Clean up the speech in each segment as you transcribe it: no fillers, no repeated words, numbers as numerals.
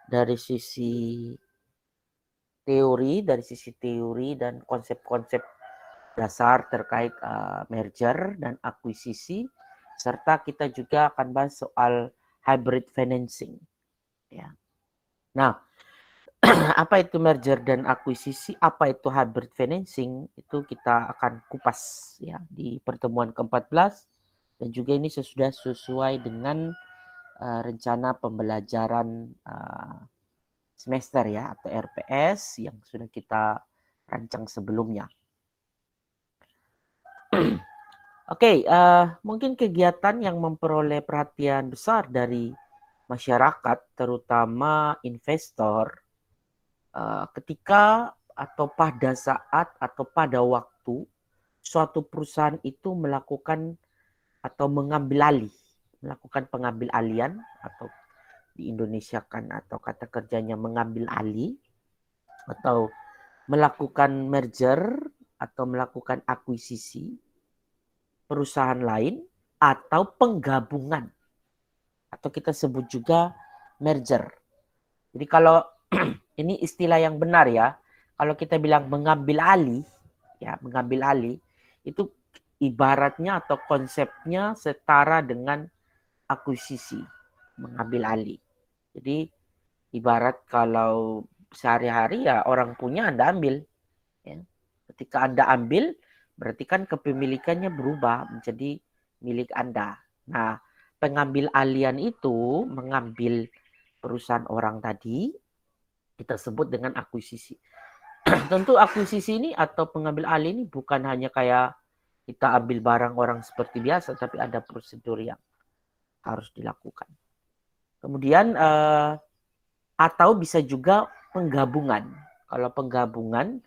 dari sisi teori dan konsep-konsep dasar terkait merger dan akuisisi, serta kita juga akan bahas soal hybrid financing. Ya. Nah, apa itu merger dan akuisisi, apa itu hybrid financing, itu kita akan kupas ya di pertemuan ke-14, dan juga ini sudah sesuai dengan rencana pembelajaran semester ya, atau RPS yang sudah kita rancang sebelumnya. Oke, mungkin kegiatan yang memperoleh perhatian besar dari masyarakat, terutama investor, ketika atau pada saat atau pada waktu suatu perusahaan itu melakukan atau melakukan pengambil alian, atau di Indonesia kan atau kata kerjanya mengambil alih, atau melakukan merger atau melakukan akuisisi perusahaan lain, atau penggabungan, atau kita sebut juga merger. Jadi kalau ini istilah yang benar ya, kalau kita bilang mengambil alih, ya mengambil alih, itu ibaratnya atau konsepnya setara dengan akuisisi, mengambil alih. Jadi ibarat kalau sehari-hari ya orang punya Anda ambil. Ya. Ketika Anda ambil, berarti kan kepemilikannya berubah menjadi milik Anda. Nah, pengambil alian itu mengambil perusahaan orang tadi, kita sebut dengan akuisisi. Tentu akuisisi ini atau pengambil alih ini bukan hanya kayak kita ambil barang orang seperti biasa, tapi ada prosedur yang harus dilakukan. Kemudian atau bisa juga penggabungan. Kalau penggabungan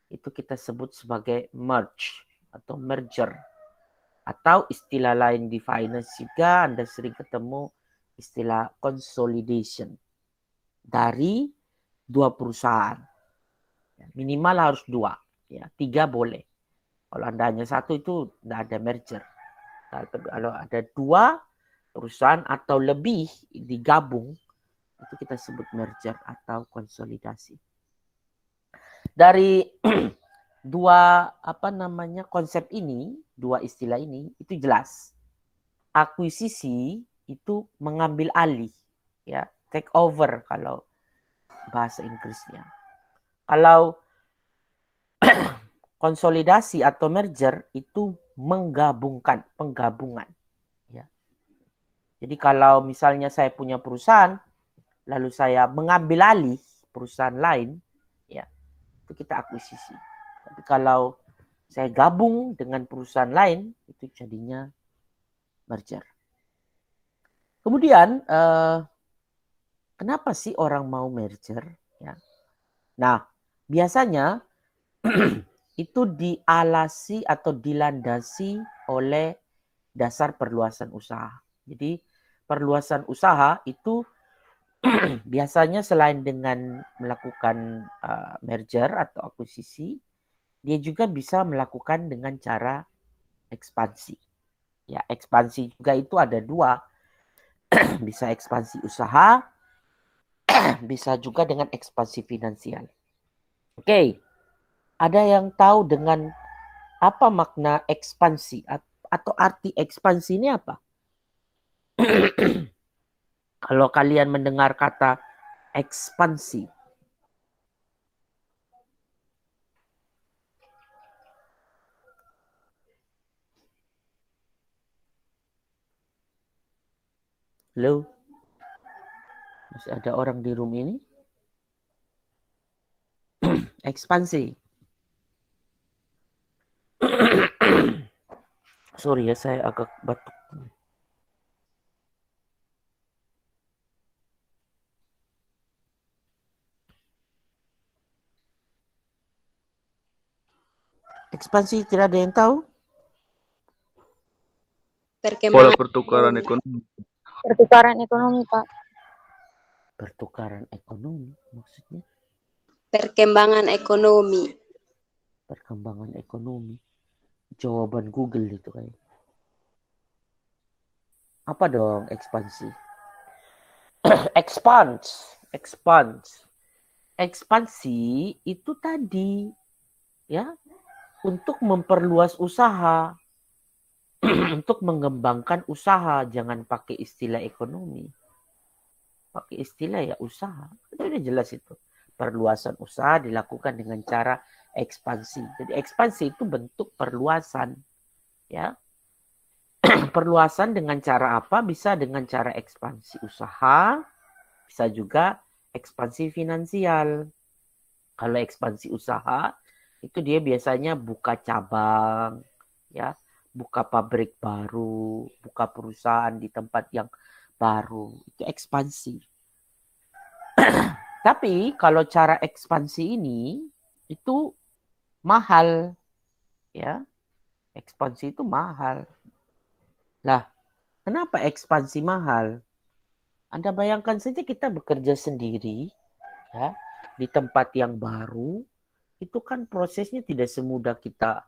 itu kita sebut sebagai merge atau merger. Atau istilah lain di finance juga Anda sering ketemu istilah consolidation dari dua perusahaan. Minimal harus dua, ya 3 boleh. Kalau Anda hanya satu itu tidak ada merger. Kalau ada dua perusahaan atau lebih digabung, itu kita sebut merger atau konsolidasi. Dari dua konsep ini, dua istilah ini itu jelas. Akuisisi itu mengambil alih, ya, take over kalau bahasa Inggrisnya. Kalau konsolidasi atau merger itu penggabungan, ya. Jadi kalau misalnya saya punya perusahaan, lalu saya mengambil alih perusahaan lain, ya, itu kita akuisisi. Tapi kalau saya gabung dengan perusahaan lain, itu jadinya merger. Kemudian kenapa sih orang mau merger? Ya. Nah, biasanya itu dialasi atau dilandasi oleh dasar perluasan usaha. Jadi perluasan usaha itu biasanya selain dengan melakukan merger atau akuisisi, dia juga bisa melakukan dengan cara ekspansi. Ya, ekspansi juga itu ada dua. Bisa ekspansi usaha, bisa juga dengan ekspansi finansial. Oke, ada yang tahu dengan apa makna ekspansi atau arti ekspansi ini apa? Kalau kalian mendengar kata ekspansi, halo, masih ada orang di room ini? Ekspansi. Sorry ya, saya agak batuk. Ekspansi tidak ada yang tahu? Pola Perkembangan pertukaran ekonomi. ekonomi. Pertukaran ekonomi, Pak. Pertukaran ekonomi maksudnya? Perkembangan ekonomi. Perkembangan ekonomi. Jawaban Google itu kayak. Apa dong ekspansi? Ekspansi itu tadi ya untuk memperluas usaha, untuk mengembangkan usaha, jangan pakai istilah ekonomi. Pakai istilah ya usaha. Itu udah jelas itu. Perluasan usaha dilakukan dengan cara ekspansi. Jadi ekspansi itu bentuk perluasan. Ya. Perluasan dengan cara apa? Bisa dengan cara ekspansi usaha, bisa juga ekspansi finansial. Kalau ekspansi usaha itu dia biasanya buka cabang, ya, buka pabrik baru, buka perusahaan di tempat yang baru. Itu ekspansi. Tapi kalau cara ekspansi ini itu mahal, ya. Ekspansi itu mahal. Lah, kenapa ekspansi mahal? Anda bayangkan saja kita bekerja sendiri, ya, di tempat yang baru, itu kan prosesnya tidak semudah kita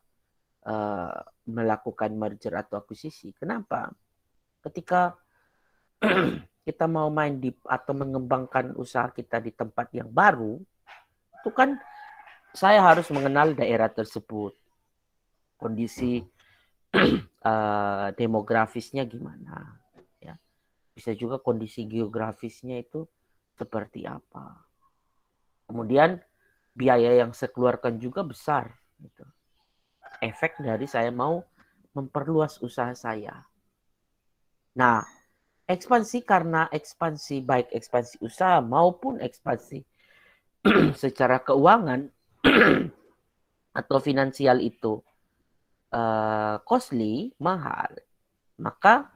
melakukan merger atau akuisisi. Kenapa? Ketika kita mau main di atau mengembangkan usaha kita di tempat yang baru, itu kan saya harus mengenal daerah tersebut, kondisi demografisnya gimana, ya. Bisa juga kondisi geografisnya itu seperti apa. Kemudian biaya yang saya keluarkan juga besar. Gitu. Efek dari saya mau memperluas usaha saya. Nah, ekspansi karena ekspansi baik ekspansi usaha maupun ekspansi secara keuangan atau finansial itu costly, mahal, maka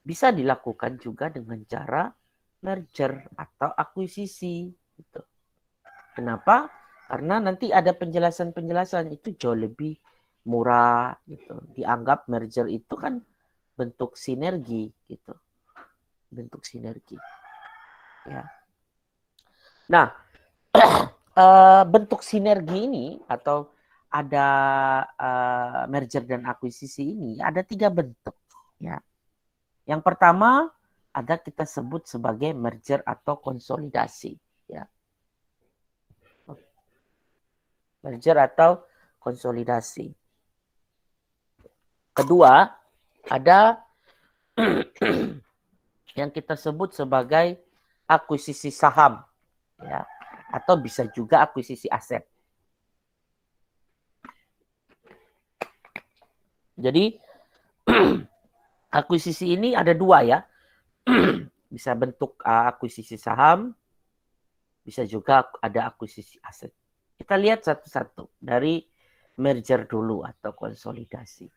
bisa dilakukan juga dengan cara merger atau akuisisi. Gitu. Kenapa? Karena nanti ada penjelasan-penjelasan itu jauh lebih murah. Gitu. Dianggap merger itu kan bentuk sinergi, gitu. Bentuk sinergi. Ya. Nah, bentuk sinergi ini atau ada merger dan akuisisi ini ada 3 bentuk. Ya. Yang pertama ada kita sebut sebagai merger atau konsolidasi. Ya. Merger atau konsolidasi. Kedua ada yang kita sebut sebagai akuisisi saham, ya, atau bisa juga akuisisi aset. Jadi akuisisi ini ada 2 ya, bisa bentuk akuisisi saham, bisa juga ada akuisisi aset. Kita lihat satu-satu dari merger dulu atau konsolidasi.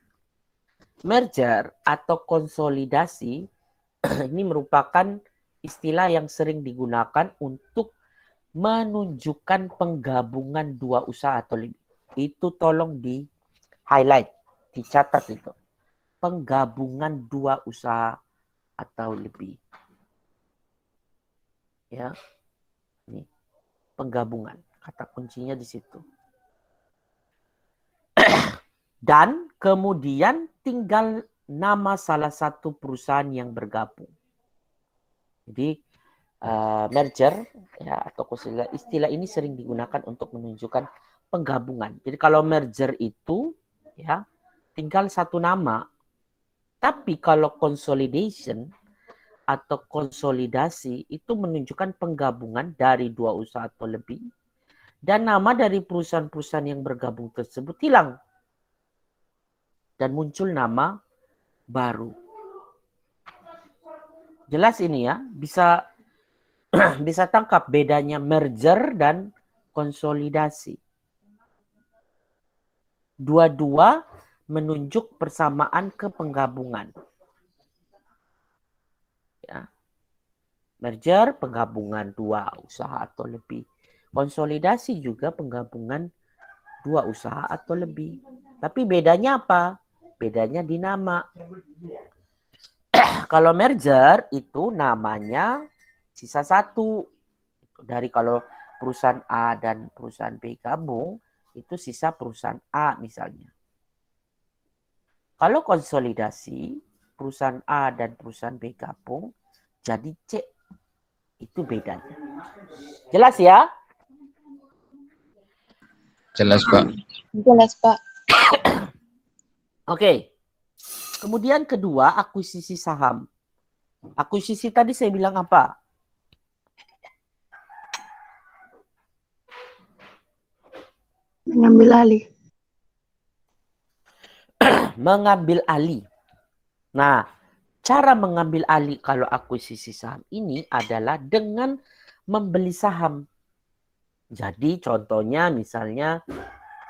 Merger atau konsolidasi ini merupakan istilah yang sering digunakan untuk menunjukkan penggabungan 2 usaha atau lebih. Itu tolong di highlight, dicatat itu. Penggabungan 2 usaha atau lebih. Ya. Ini penggabungan. Kata kuncinya di situ. Dan kemudian tinggal nama salah satu perusahaan yang bergabung. Jadi merger ya, atau istilah ini sering digunakan untuk menunjukkan penggabungan. Jadi kalau merger itu ya tinggal satu nama. Tapi kalau consolidation atau konsolidasi itu menunjukkan penggabungan dari 2 usaha atau lebih. Dan nama dari perusahaan-perusahaan yang bergabung tersebut hilang. Dan muncul nama baru. Jelas ini ya, bisa tangkap bedanya merger dan konsolidasi. Dua-dua menunjuk persamaan kepenggabungan. Ya. Merger penggabungan 2 usaha atau lebih. Konsolidasi juga penggabungan 2 usaha atau lebih. Tapi bedanya apa? Bedanya di nama. Kalau merger itu namanya sisa 1. Dari kalau perusahaan A dan perusahaan B gabung, itu sisa perusahaan A misalnya. Kalau konsolidasi, perusahaan A dan perusahaan B gabung, jadi C. Itu bedanya. Jelas ya? Jelas, Pak. Jelas, Pak. Oke. Kemudian kedua, akuisisi saham. Akuisisi tadi saya bilang apa? Mengambil alih. Mengambil alih. Nah, cara mengambil alih kalau akuisisi saham ini adalah dengan membeli saham. Jadi contohnya misalnya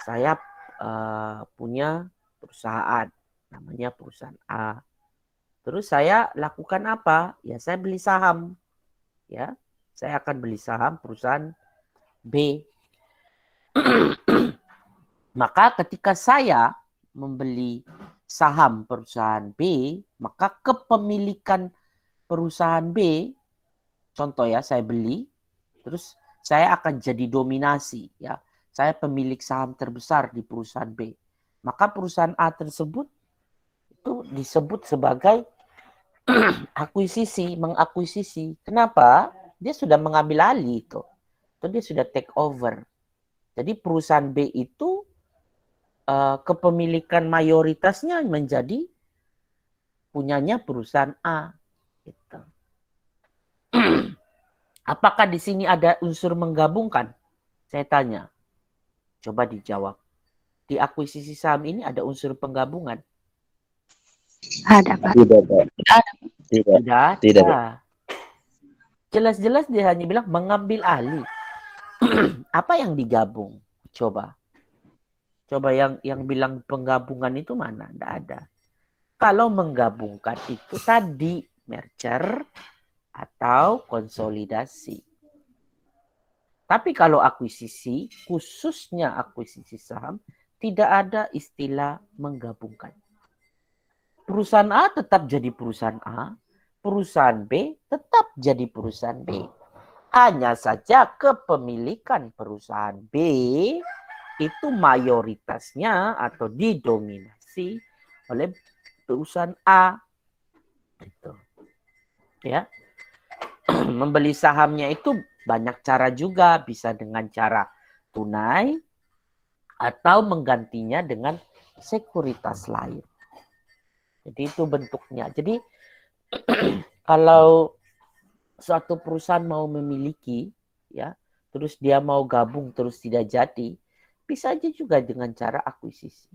saya punya perusahaan, namanya perusahaan A. Terus saya lakukan apa? Ya saya beli saham. Ya, saya akan beli saham perusahaan B. Maka ketika saya membeli saham perusahaan B, maka kepemilikan perusahaan B, contoh ya saya beli, terus saya akan jadi dominasi ya. Saya pemilik saham terbesar di perusahaan B. Maka perusahaan A tersebut itu disebut sebagai akuisisi, mengakuisisi. Kenapa? Dia sudah mengambil alih itu. Itu dia sudah take over. Jadi perusahaan B itu kepemilikan mayoritasnya menjadi punyanya perusahaan A. Gitu. Apakah di sini ada unsur menggabungkan? Saya tanya. Coba dijawab. Di akuisisi saham ini ada unsur penggabungan? Ada, Pak. Tidak, Pak. Tidak. Tidak. Tidak, Pak. Jelas-jelas dia hanya bilang mengambil alih. Apa yang digabung? Coba yang bilang penggabungan itu mana? Tidak ada. Kalau menggabungkan itu tadi merger atau konsolidasi. Tapi kalau akuisisi, khususnya akuisisi saham, tidak ada istilah menggabungkan. Perusahaan A tetap jadi perusahaan A, perusahaan B tetap jadi perusahaan B. Hanya saja kepemilikan perusahaan B itu mayoritasnya atau didominasi oleh perusahaan A. Gitu. Ya. Membeli sahamnya itu banyak cara juga, bisa dengan cara tunai atau menggantinya dengan sekuritas lain. Jadi itu bentuknya. Jadi kalau suatu perusahaan mau memiliki, ya, terus dia mau gabung terus tidak jadi, bisa aja juga dengan cara akuisisi.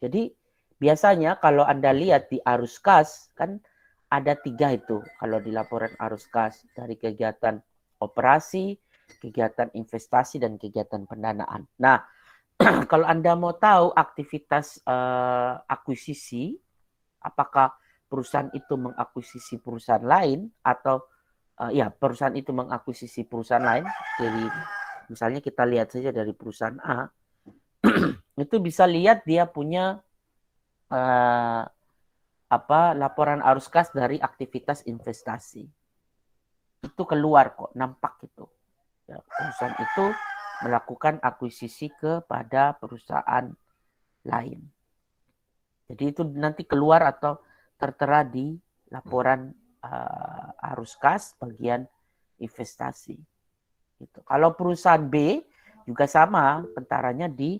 Jadi biasanya kalau Anda lihat di arus kas, kan ada 3 itu kalau di laporan arus kas, dari kegiatan operasi, kegiatan investasi, dan kegiatan pendanaan. Nah, kalau Anda mau tahu aktivitas akuisisi, apakah perusahaan itu mengakuisisi perusahaan lain atau ya perusahaan itu mengakuisisi perusahaan lain, jadi misalnya kita lihat saja dari perusahaan A, itu bisa lihat dia punya laporan arus kas dari aktivitas investasi. Itu keluar kok, nampak itu. Ya, perusahaan itu melakukan akuisisi kepada perusahaan lain. Jadi itu nanti keluar atau tertera di laporan arus kas bagian investasi. Gitu. Kalau perusahaan B juga sama, tentaranya di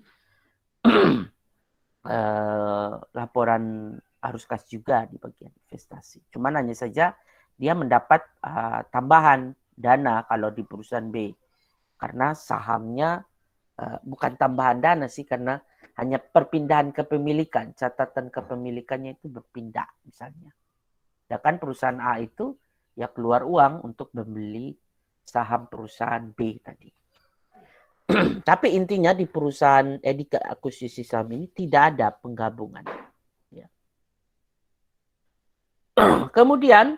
laporan arus kas juga di bagian investasi. Cuman hanya saja dia mendapat tambahan dana kalau di perusahaan B. Karena sahamnya bukan tambahan dana sih, karena hanya perpindahan kepemilikan. Catatan kepemilikannya itu berpindah misalnya. Sedangkan perusahaan A itu ya keluar uang untuk membeli saham perusahaan B tadi. Tapi intinya di perusahaan di akuisisi saham ini tidak ada penggabungan. Ya. Kemudian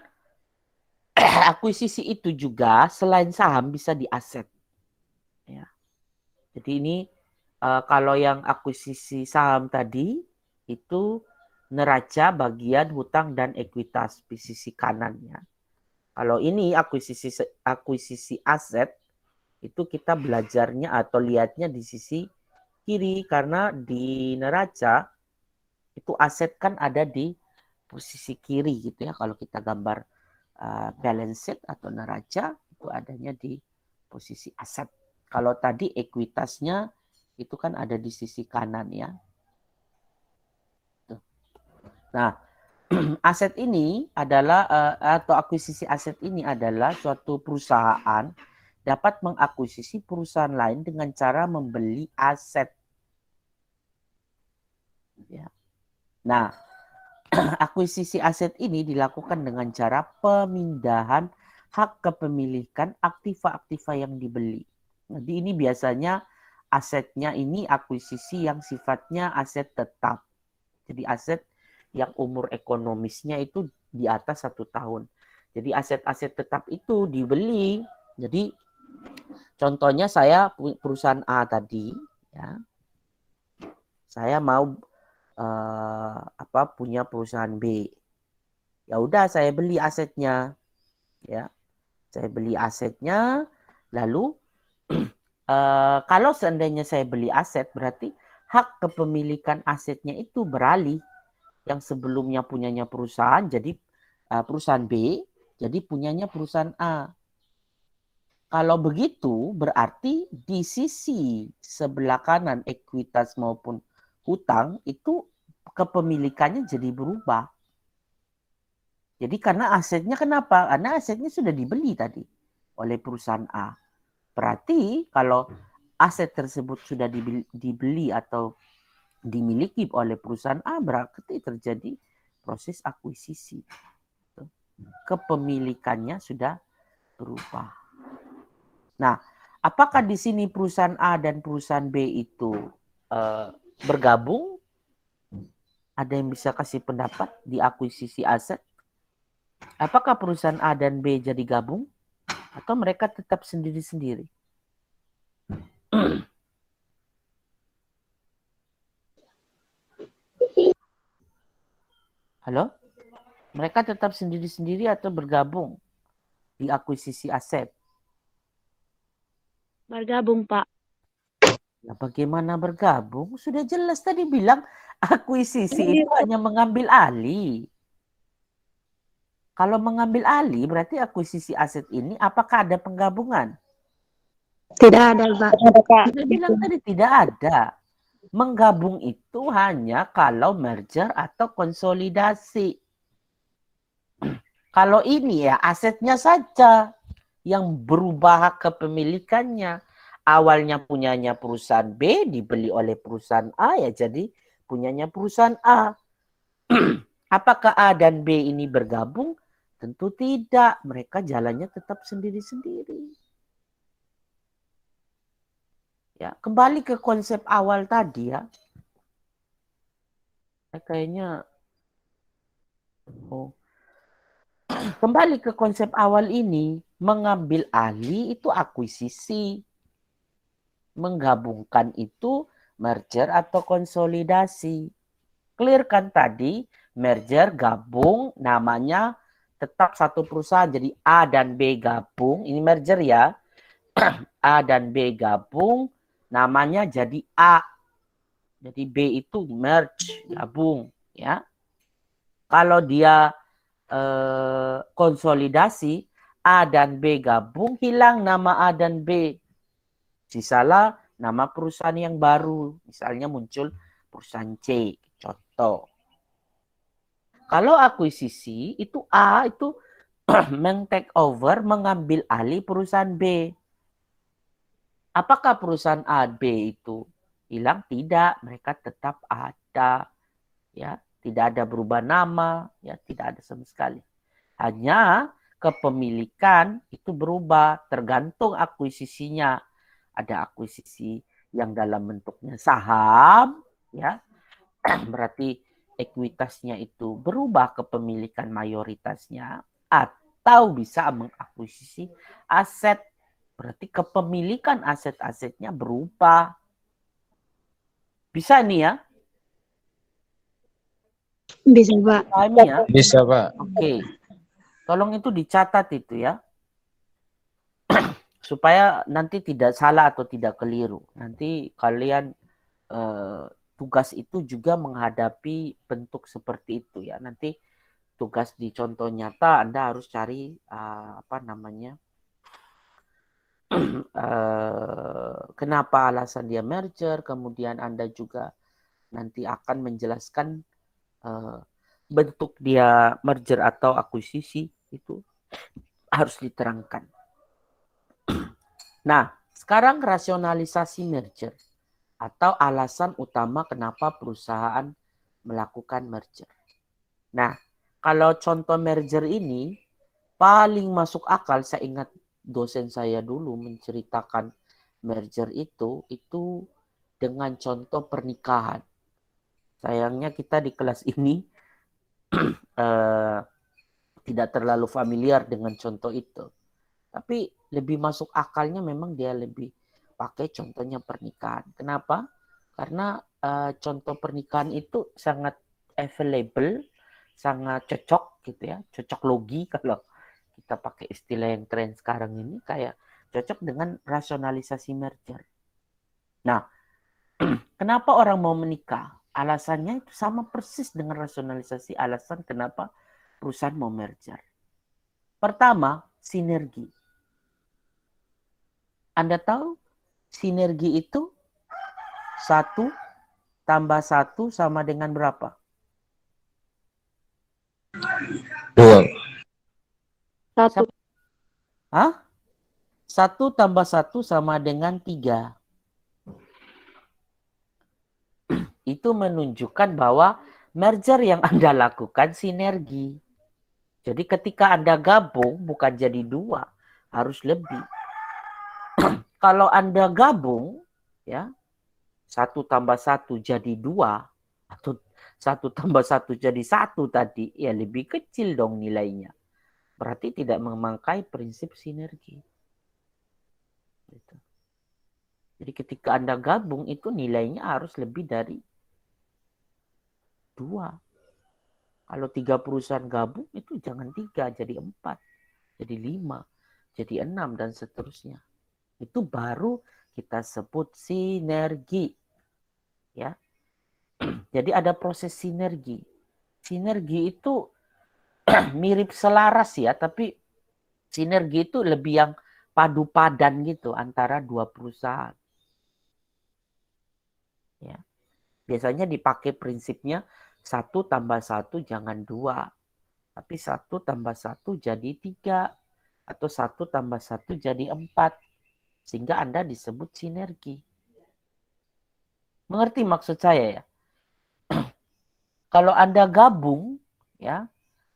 akuisisi itu juga selain saham bisa di aset. Ya. Jadi ini kalau yang akuisisi saham tadi itu neraca bagian hutang dan ekuitas di sisi kanannya. Kalau ini akuisisi aset, itu kita belajarnya atau lihatnya di sisi kiri, karena di neraca itu aset kan ada di posisi kiri gitu ya. Kalau kita gambar balance sheet atau neraca, itu adanya di posisi aset. Kalau tadi ekuitasnya itu kan ada di sisi kanan ya. Nah, aset ini adalah atau akuisisi aset ini adalah suatu perusahaan dapat mengakuisisi perusahaan lain dengan cara membeli aset. Ya. Nah, akuisisi aset ini dilakukan dengan cara pemindahan hak kepemilikan aktiva-aktiva yang dibeli. Jadi ini biasanya asetnya ini akuisisi yang sifatnya aset tetap. Jadi aset yang umur ekonomisnya itu di atas 1 tahun. Jadi aset-aset tetap itu dibeli. Jadi contohnya saya perusahaan A tadi, ya, saya mau punya perusahaan B. Ya udah saya beli asetnya, ya, saya beli asetnya, lalu kalau seandainya saya beli aset berarti hak kepemilikan asetnya itu beralih. Yang sebelumnya punyanya perusahaan jadi perusahaan B, jadi punyanya perusahaan A. Kalau begitu berarti di sisi sebelah kanan ekuitas maupun hutang itu kepemilikannya jadi berubah. Jadi karena asetnya kenapa? Karena asetnya sudah dibeli tadi oleh perusahaan A. Berarti kalau aset tersebut sudah dibeli atau dimiliki oleh perusahaan A, berarti terjadi proses akuisisi. Kepemilikannya sudah berubah. Nah, apakah di sini perusahaan A dan perusahaan B itu bergabung? Ada yang bisa kasih pendapat di akuisisi aset? Apakah perusahaan A dan B jadi gabung? Atau mereka tetap sendiri-sendiri? Halo? Mereka tetap sendiri-sendiri atau bergabung di akuisisi aset? Bergabung, Pak. Nah, bagaimana bergabung? Sudah jelas tadi bilang akuisisi itu hanya mengambil alih. Kalau mengambil alih berarti akuisisi aset ini apakah ada penggabungan? Tidak ada, Pak. Sudah bilang tadi tidak ada. Menggabung itu hanya kalau merger atau konsolidasi. Kalau ini ya asetnya saja yang berubah kepemilikannya. Awalnya punyanya perusahaan B, dibeli oleh perusahaan A, ya jadi punyanya perusahaan A. Apakah A dan B ini bergabung? Tentu tidak. Mereka jalannya tetap sendiri-sendiri. Ya, kembali ke konsep awal tadi ya. Kayaknya kembali ke konsep awal ini, mengambil alih itu akuisisi. Menggabungkan itu merger atau konsolidasi. Clear kan tadi, merger gabung namanya tetap satu perusahaan. Jadi A dan B gabung, ini merger ya. A dan B gabung namanya jadi A. Jadi B itu merge, gabung ya. Kalau dia konsolidasi A dan B gabung, hilang nama A dan B. Sisalah nama perusahaan yang baru. Misalnya muncul perusahaan C, contoh. Kalau akuisisi itu A itu men-take over, mengambil alih perusahaan B. Apakah perusahaan A, B itu hilang? Tidak, mereka tetap ada. Ya, tidak ada berubah nama, ya tidak ada sama sekali. Hanya kepemilikan itu berubah tergantung akuisisinya. Ada akuisisi yang dalam bentuknya saham, ya, berarti ekuitasnya itu berubah kepemilikan mayoritasnya, atau bisa mengakuisisi aset, berarti kepemilikan aset-asetnya berubah. Bisa nih ya? Bisa, Pak. Pahami ya? Bisa, Pak. Oke. Tolong itu dicatat itu ya. Supaya nanti tidak salah atau tidak keliru. Nanti kalian tugas itu juga menghadapi bentuk seperti itu ya. Nanti tugas di contoh nyata Anda harus cari kenapa alasan dia merger, kemudian Anda juga nanti akan menjelaskan bentuk dia merger atau akuisisi, itu harus diterangkan. Nah, sekarang rasionalisasi merger atau alasan utama kenapa perusahaan melakukan merger. Nah, kalau contoh merger ini paling masuk akal, saya ingat dosen saya dulu menceritakan merger itu dengan contoh pernikahan. Sayangnya kita di kelas ini tidak terlalu familiar dengan contoh itu. Tapi lebih masuk akalnya memang dia lebih pakai contohnya pernikahan. Kenapa? Karena contoh pernikahan itu sangat available, sangat cocok gitu ya, cocok logi kalau kita pakai istilah yang tren sekarang ini, kayak cocok dengan rasionalisasi merger. Nah, kenapa orang mau menikah? Alasannya itu sama persis dengan rasionalisasi alasan kenapa perusahaan mau merger. Pertama, sinergi. Anda tahu sinergi itu 1 tambah 1 sama dengan berapa? 2. 1. Hah? 1 tambah 1 sama dengan 3. Itu menunjukkan bahwa merger yang Anda lakukan sinergi. Jadi ketika Anda gabung bukan jadi 2, harus lebih. Kalau Anda gabung, ya, 1 tambah 1 jadi 2, atau 1 tambah 1 jadi 1 tadi, ya lebih kecil dong nilainya. Berarti tidak memakai prinsip sinergi. Gitu. Jadi ketika Anda gabung itu nilainya harus lebih dari 2. Kalau 3 perusahaan gabung itu jangan 3, jadi 4, jadi 5, jadi 6, dan seterusnya. Itu baru kita sebut sinergi. Ya. Jadi ada proses sinergi. Sinergi itu mirip selaras ya, tapi sinergi itu lebih yang padu padan gitu antara 2 perusahaan. Ya. Biasanya dipakai prinsipnya 1 tambah 1 jangan 2. Tapi 1 tambah 1 jadi 3. Atau 1 tambah 1 jadi 4. Sehingga Anda disebut sinergi. Mengerti maksud saya ya? Kalau Anda gabung, ya,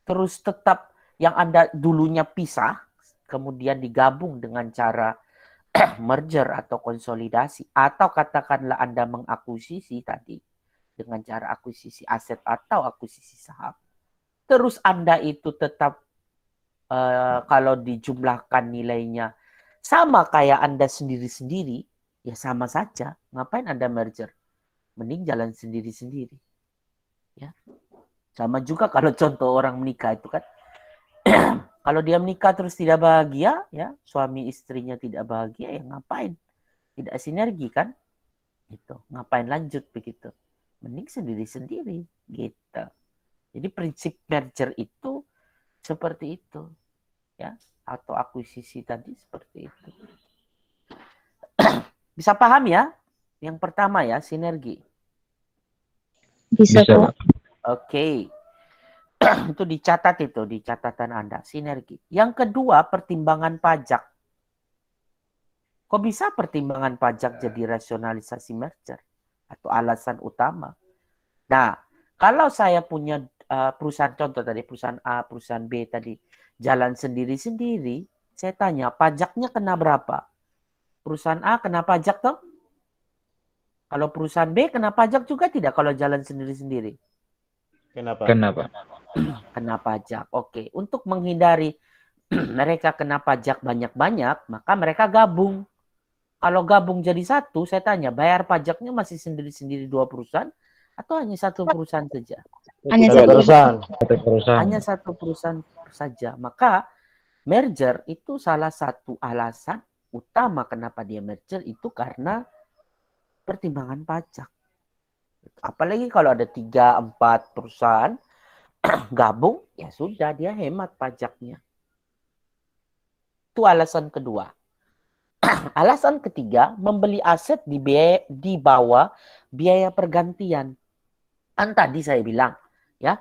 terus tetap yang Anda dulunya pisah, kemudian digabung dengan cara merger atau konsolidasi, atau katakanlah Anda mengakuisisi tadi dengan cara akuisisi aset atau akuisisi saham. Terus Anda itu tetap kalau dijumlahkan nilainya sama kayak Anda sendiri-sendiri, ya sama saja. Ngapain Anda merger? Mending jalan sendiri-sendiri. Ya. Sama juga kalau contoh orang menikah itu kan, kalau dia menikah terus tidak bahagia, ya, suami istrinya tidak bahagia, ya ngapain? Tidak sinergi kan? Gitu. Ngapain lanjut begitu? Mending sendiri-sendiri gitu. Jadi prinsip merger itu seperti itu, ya, atau akuisisi tadi seperti itu. Bisa paham ya? Yang pertama ya, sinergi. Bisa, Pak. Oke. Itu dicatat itu di catatan Anda, sinergi. Yang kedua, pertimbangan pajak. Kok bisa pertimbangan pajak jadi rasionalisasi merger atau alasan utama? Nah, kalau saya punya perusahaan, contoh tadi perusahaan A, perusahaan B tadi jalan sendiri-sendiri, saya tanya pajaknya kena berapa? Perusahaan A kena pajak toh? Kalau perusahaan B kena pajak juga tidak kalau jalan sendiri-sendiri? Kenapa? Kena pajak. Oke, untuk menghindari mereka kena pajak banyak-banyak, maka mereka gabung. Kalau gabung jadi satu, saya tanya, bayar pajaknya masih sendiri-sendiri 2 perusahaan atau hanya 1 perusahaan saja? Hanya Satu satu. perusahaan. Hanya 1 perusahaan saja. Maka merger itu salah satu alasan utama kenapa dia merger itu karena pertimbangan pajak. Apalagi kalau ada 3, 4 perusahaan gabung, ya sudah dia hemat pajaknya. Itu alasan kedua. Alasan ketiga, membeli aset di bawah biaya pergantian. Kan tadi saya bilang, ya,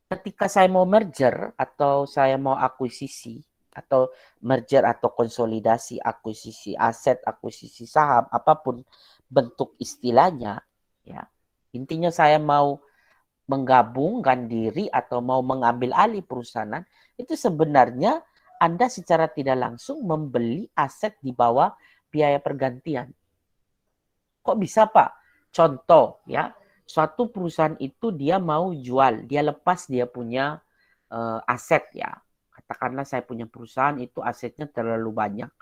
ketika saya mau merger atau saya mau akuisisi atau merger atau konsolidasi, akuisisi aset, akuisisi saham, apapun bentuk istilahnya, ya, intinya saya mau menggabungkan diri atau mau mengambil alih perusahaan, itu sebenarnya Anda secara tidak langsung membeli aset di bawah biaya pergantian. Kok bisa, Pak? Contoh, ya, suatu perusahaan itu dia mau jual, dia lepas dia punya aset, ya. Katakanlah saya punya perusahaan itu asetnya terlalu banyak.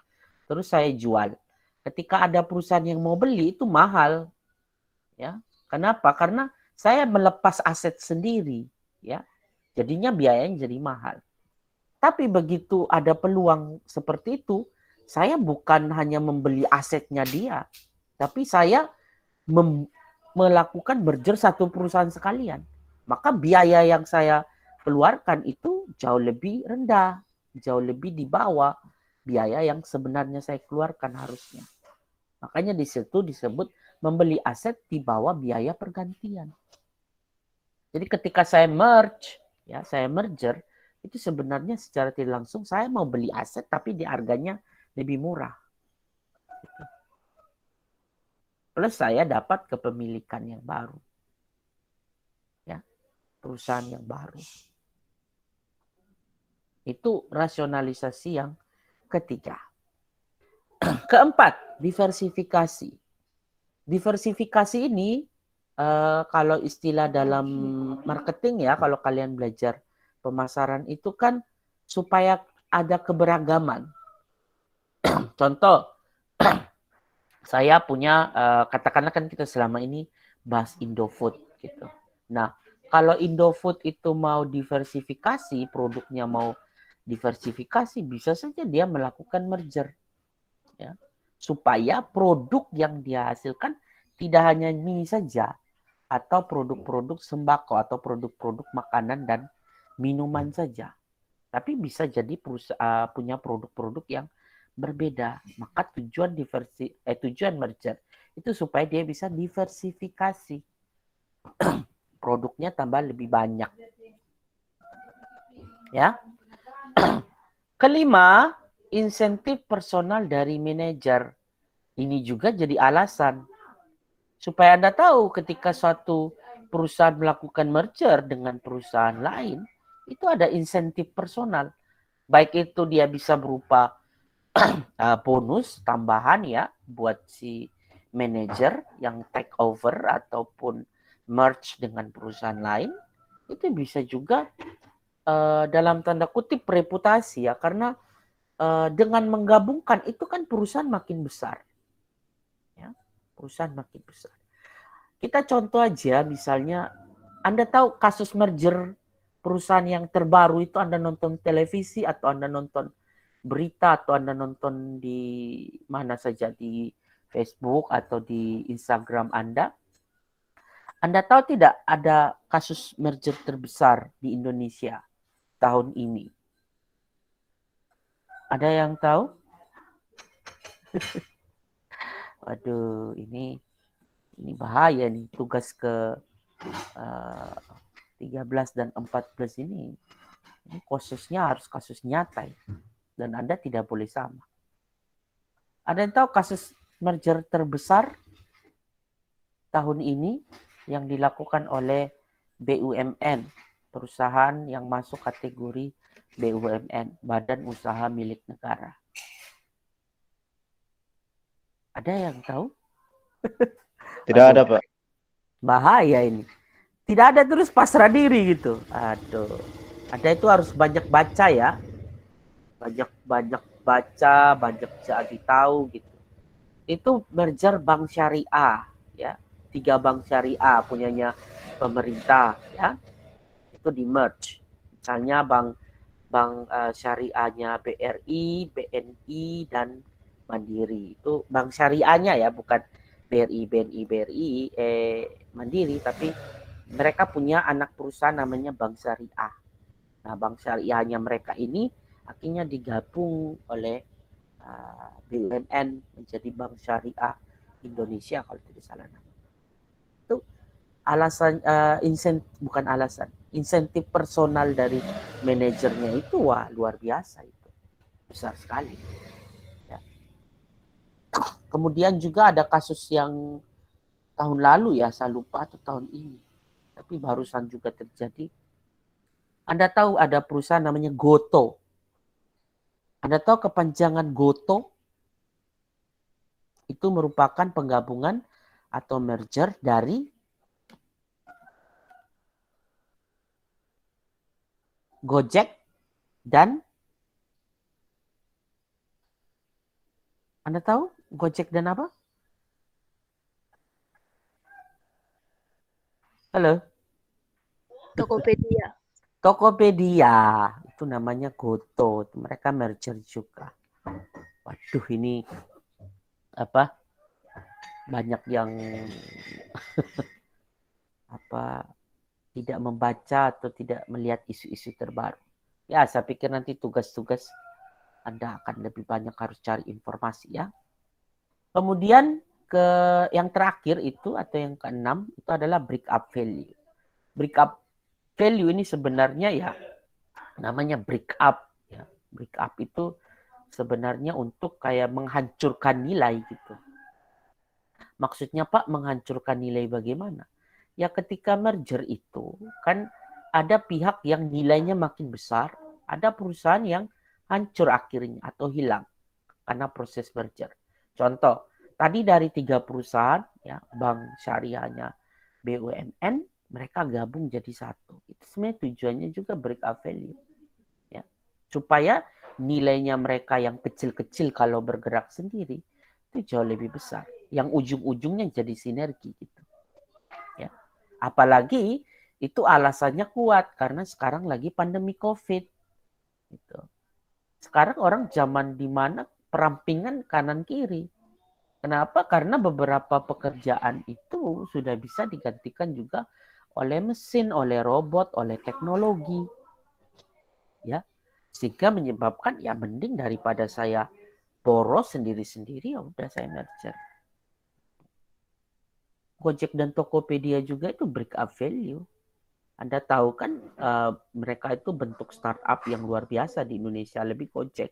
Terus saya jual. Ketika ada perusahaan yang mau beli itu mahal, ya. Kenapa? Karena saya melepas aset sendiri, ya. Jadinya biayanya jadi mahal. Tapi begitu ada peluang seperti itu, saya bukan hanya membeli asetnya dia, tapi saya melakukan merger satu perusahaan sekalian. Maka biaya yang saya keluarkan itu jauh lebih rendah, jauh lebih di bawah biaya yang sebenarnya saya keluarkan harusnya. Makanya di situ disebut membeli aset di bawah biaya pergantian. Jadi ketika saya merge, ya, saya merger, itu sebenarnya secara tidak langsung saya mau beli aset tapi di harganya lebih murah. Plus saya dapat kepemilikan yang baru. Ya, perusahaan yang baru. Itu rasionalisasi yang ketiga. Keempat, diversifikasi. Diversifikasi ini kalau istilah dalam marketing, ya, kalau kalian belajar pemasaran itu kan supaya ada keberagaman. Contoh, saya punya, katakanlah kan kita selama ini bahas Indofood gitu. Nah, kalau Indofood itu mau diversifikasi, produknya mau diversifikasi, bisa saja dia melakukan merger, ya, supaya produk yang dia hasilkan tidak hanya mie saja, atau produk-produk sembako atau produk-produk makanan dan minuman saja, tapi bisa jadi punya produk-produk yang berbeda. Maka tujuan merger itu supaya dia bisa diversifikasi, produknya tambah lebih banyak. Ya. Kelima, insentif personal dari manajer. Ini juga jadi alasan supaya Anda tahu ketika suatu perusahaan melakukan merger dengan perusahaan lain, itu ada insentif personal. Baik itu dia bisa berupa bonus tambahan, ya, buat si manajer yang take over ataupun merge dengan perusahaan lain. Itu bisa juga dalam tanda kutip reputasi, ya, karena dengan menggabungkan itu kan perusahaan makin besar, ya, perusahaan makin besar. Kita contoh aja, misalnya Anda tahu kasus merger perusahaan yang terbaru itu, Anda nonton televisi atau Anda nonton berita atau Anda nonton di mana saja, di Facebook atau di Instagram Anda. Anda tahu tidak ada kasus merger terbesar di Indonesia tahun ini? Ada yang tahu? Waduh, ini bahaya nih, tugas ke 13 dan 14 ini kasusnya harus kasus nyata, ya. Dan Anda tidak boleh sama. Ada yang tahu kasus merger terbesar tahun ini yang dilakukan oleh BUMN, perusahaan yang masuk kategori BUMN, Badan Usaha Milik Negara? Ada yang tahu? Tidak ada, Pak. Bahaya ini. Tidak ada, terus pasrah diri gitu. Aduh. Ada itu harus banyak baca, ya. Banyak baca, banyak cari tahu gitu. Itu merger bank syariah, ya. 3 bank syariah punyanya pemerintah, ya. Itu di merge. Misalnya bank syariahnya BRI, BNI dan Mandiri. Itu bank syariahnya, ya, bukan BRI, BNI, Mandiri, tapi mereka punya anak perusahaan namanya bank syariah. Nah, bank syariahnya mereka ini akhirnya digabung oleh BUMN menjadi Bank Syariah Indonesia kalau tidak salah nama. Itu alasan bukan alasan, insentif personal dari manajernya itu wah luar biasa itu. Besar sekali. Ya. Kemudian juga ada kasus yang tahun lalu ya, saya lupa atau tahun ini. Tapi barusan juga terjadi. Anda tahu ada perusahaan namanya Goto. Anda tahu kepanjangan Goto? Itu merupakan penggabungan atau merger dari Gojek dan Anda tahu Gojek dan apa? Halo? Tokopedia. Tokopedia. Itu namanya Goto. Mereka merger juga. Waduh, ini apa? Banyak yang tidak membaca atau tidak melihat isu-isu terbaru. Ya, saya pikir nanti tugas-tugas Anda akan lebih banyak harus cari informasi ya. Kemudian yang terakhir itu atau yang keenam itu adalah break up value. Break up value ini sebenarnya ya namanya break up ya. Break up itu sebenarnya untuk kayak menghancurkan nilai gitu. Maksudnya Pak menghancurkan nilai bagaimana? Ya ketika merger itu kan ada pihak yang nilainya makin besar, ada perusahaan yang hancur akhirnya atau hilang karena proses merger. Contoh, tadi dari 3 perusahaan ya bank syariahnya BUMN mereka gabung jadi satu. Itu sebenarnya tujuannya juga break up value. Ya. Supaya nilainya mereka yang kecil-kecil kalau bergerak sendiri itu jauh lebih besar. Yang ujung-ujungnya jadi sinergi gitu. Ya. Apalagi itu alasannya kuat karena sekarang lagi pandemi COVID. Gitu. Sekarang orang zaman di mana perampingan kanan kiri. Kenapa? Karena beberapa pekerjaan itu sudah bisa digantikan juga oleh mesin, oleh robot, oleh teknologi. Ya. Sehingga menyebabkan ya mending daripada saya boros sendiri-sendiri ya udah saya merger. Gojek dan Tokopedia juga itu break up value. Anda tahu kan mereka itu bentuk startup yang luar biasa di Indonesia, lebih Gojek.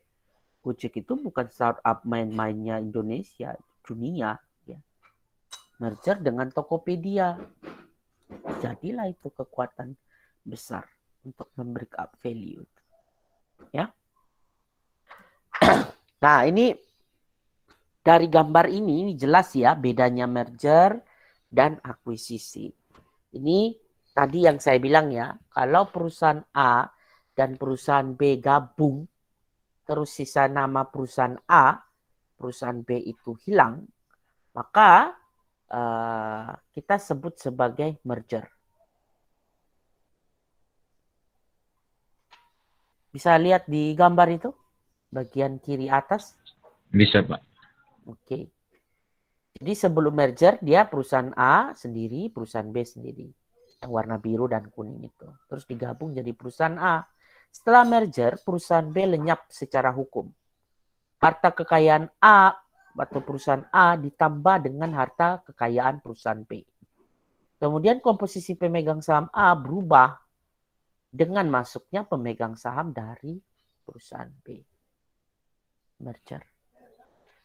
Gojek itu bukan startup main-mainnya Indonesia, dunia. Ya. Merger dengan Tokopedia. Jadilah itu kekuatan besar untuk membreak up value. Ya. Nah ini dari gambar ini jelas ya bedanya merger dan akuisisi. Ini tadi yang saya bilang ya, kalau perusahaan A dan perusahaan B gabung, terus sisa nama perusahaan A, perusahaan B itu hilang, maka kita sebut sebagai merger. Bisa lihat di gambar itu, bagian kiri atas? Bisa, Pak. Oke. Jadi sebelum merger, dia perusahaan A sendiri, perusahaan B sendiri. Yang warna biru dan kuning itu. Terus digabung jadi perusahaan A. Setelah merger, perusahaan B lenyap secara hukum. Harta kekayaan A atau perusahaan A ditambah dengan harta kekayaan perusahaan B. Kemudian komposisi pemegang saham A berubah dengan masuknya pemegang saham dari perusahaan B. Merger.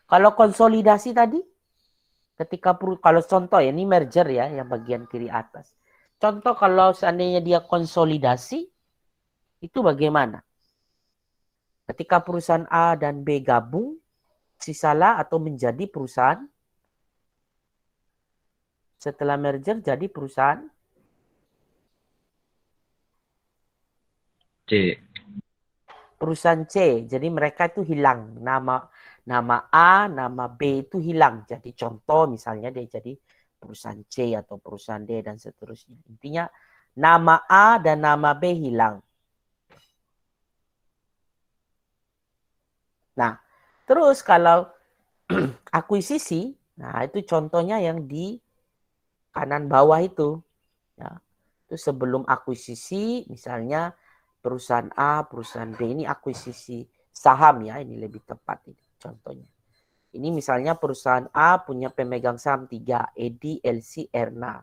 Kalau konsolidasi tadi, ketika kalau contoh ya, ini merger ya, yang bagian kiri atas. Contoh kalau seandainya dia konsolidasi, itu bagaimana? Ketika perusahaan A dan B gabung, sisalah atau menjadi perusahaan, setelah merger jadi perusahaan C. Perusahaan C. Jadi mereka itu hilang. Nama A, nama B itu hilang. Jadi contoh misalnya dia jadi perusahaan C atau perusahaan D dan seterusnya. Intinya nama A dan nama B hilang. Nah, terus kalau akuisisi, nah itu contohnya yang di kanan bawah itu. Ya. Itu sebelum akuisisi, misalnya perusahaan A, perusahaan B. Ini akuisisi saham ya, ini lebih tepat ini contohnya. Ini misalnya perusahaan A punya pemegang saham 3, Edi, Elsie, Erna.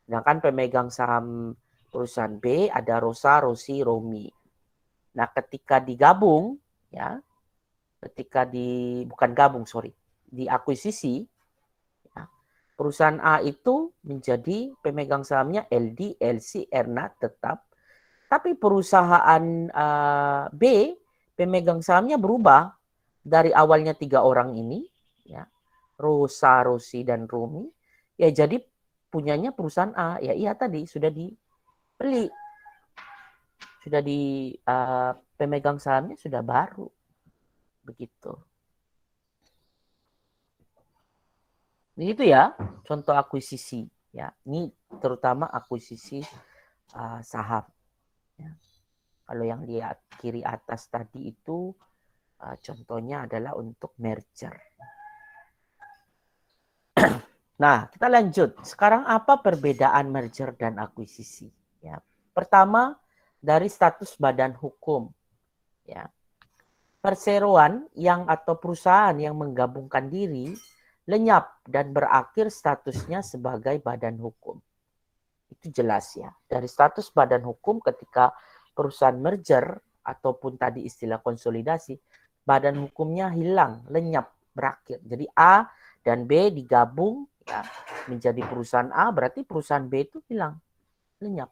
Sedangkan pemegang saham perusahaan B ada Rosa, Rosi, Romi. Nah, ketika digabung ya, diakuisisi, ya, perusahaan A itu menjadi pemegang sahamnya Eldi, Elsie, Erna tetap. Tapi perusahaan B pemegang sahamnya berubah dari awalnya 3 orang ini, ya, Rosa, Rosi, dan Romi, ya jadi punyanya perusahaan A. Ya iya tadi sudah dibeli, sudah di pemegang sahamnya sudah baru, begitu. Itu ya contoh akuisisi ya. Ini terutama akuisisi saham. Ya. Kalau yang di kiri atas tadi itu contohnya adalah untuk merger. Nah, kita lanjut. Sekarang apa perbedaan merger dan akuisisi? Ya. Pertama, dari status badan hukum. Ya. Perseroan atau perusahaan yang menggabungkan diri lenyap dan berakhir statusnya sebagai badan hukum. Itu jelas ya. Dari status badan hukum ketika perusahaan merger ataupun tadi istilah konsolidasi, badan hukumnya hilang, lenyap, berakhir. Jadi A dan B digabung ya, menjadi perusahaan A, berarti perusahaan B itu hilang, lenyap.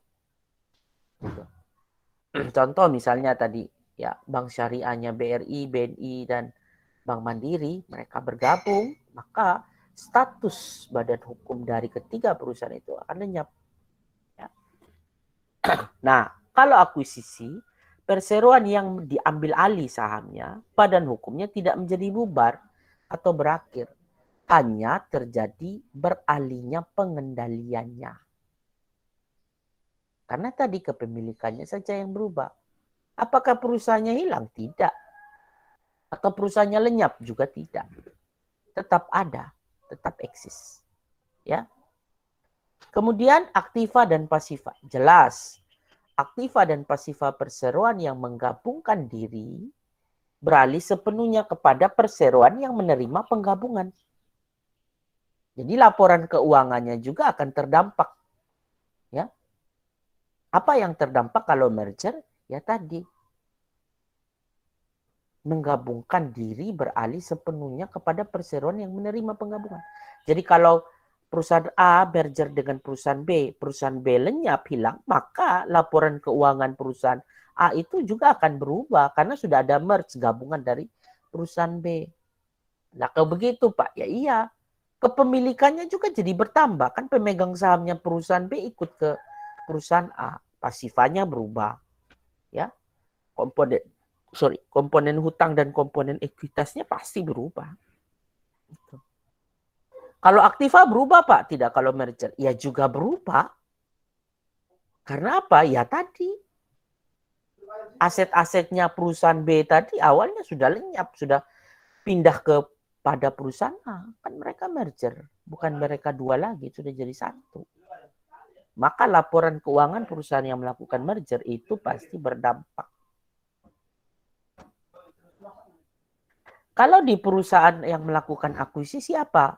Gitu. Contoh misalnya tadi ya, bank syariahnya BRI, BNI dan Bank Mandiri, mereka bergabung, maka status badan hukum dari ketiga perusahaan itu akan lenyap. Ya. Nah, kalau akuisisi, perseroan yang diambil alih sahamnya, badan hukumnya tidak menjadi bubar atau berakhir. Hanya terjadi beralihnya pengendaliannya. Karena tadi kepemilikannya saja yang berubah. Apakah perusahaannya hilang? Tidak. Atau perusahaannya lenyap? Juga tidak. Tetap ada, tetap eksis. Ya. Kemudian aktiva dan pasifa. Jelas. Aktiva dan pasifa perseroan yang menggabungkan diri beralih sepenuhnya kepada perseroan yang menerima penggabungan. Jadi laporan keuangannya juga akan terdampak. Ya. Apa yang terdampak kalau merger? Ya tadi. Menggabungkan diri beralih sepenuhnya kepada perseroan yang menerima penggabungan. Jadi kalau perusahaan A merger dengan perusahaan B lenyap, hilang, maka laporan keuangan perusahaan A itu juga akan berubah karena sudah ada merge, gabungan dari perusahaan B. Nah kalau begitu Pak, ya iya. Kepemilikannya juga jadi bertambah. Kan pemegang sahamnya perusahaan B ikut ke perusahaan A. Pasifanya berubah. Ya. Komponen hutang dan komponen ekuitasnya pasti berubah. Gitu. Kalau aktiva berubah Pak? Tidak kalau merger. Ya juga berubah. Karena apa? Ya tadi. Aset-asetnya perusahaan B tadi awalnya sudah lenyap. Sudah pindah kepada perusahaan A. Kan mereka merger. Bukan mereka dua lagi. Sudah jadi satu. Maka laporan keuangan perusahaan yang melakukan merger itu pasti berdampak. Kalau di perusahaan yang melakukan akuisisi apa?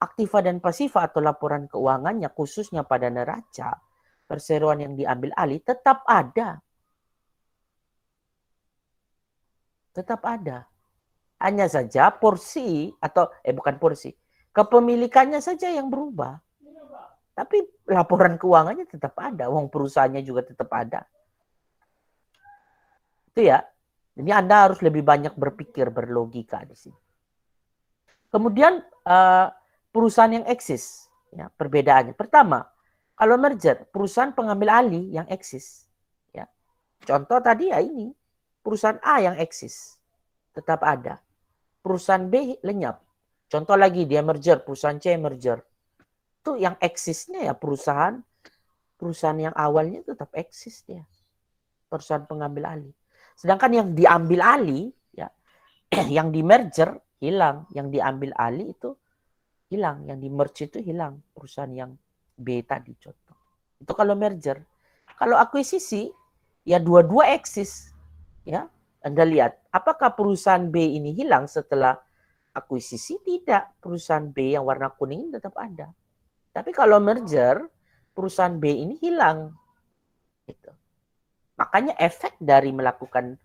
Aktiva dan pasifa atau laporan keuangannya khususnya pada neraca, perseroan yang diambil alih tetap ada. Tetap ada. Hanya saja porsi atau bukan porsi, kepemilikannya saja yang berubah. Tapi laporan keuangannya tetap ada, uang perusahaannya juga tetap ada. Itu ya. Jadi Anda harus lebih banyak berpikir, berlogika di sini. Kemudian perusahaan yang eksis, ya, perbedaannya. Pertama, kalau merger, perusahaan pengambil alih yang eksis. Ya. Contoh tadi ya ini, perusahaan A yang eksis, tetap ada. Perusahaan B lenyap. Contoh lagi dia merger, perusahaan C merger. Itu yang eksisnya ya perusahaan yang awalnya tetap eksis dia. Perusahaan pengambil alih. Sedangkan yang diambil alih, ya, yang di merger hilang, yang diambil alih itu hilang, yang di merge itu hilang, perusahaan yang B tadi contoh. Itu kalau merger. Kalau akuisisi, ya dua-dua eksis. Ya, Anda lihat, apakah perusahaan B ini hilang setelah akuisisi? Tidak, perusahaan B yang warna kuning tetap ada. Tapi kalau merger, perusahaan B ini hilang. Gitu. Makanya efek dari melakukan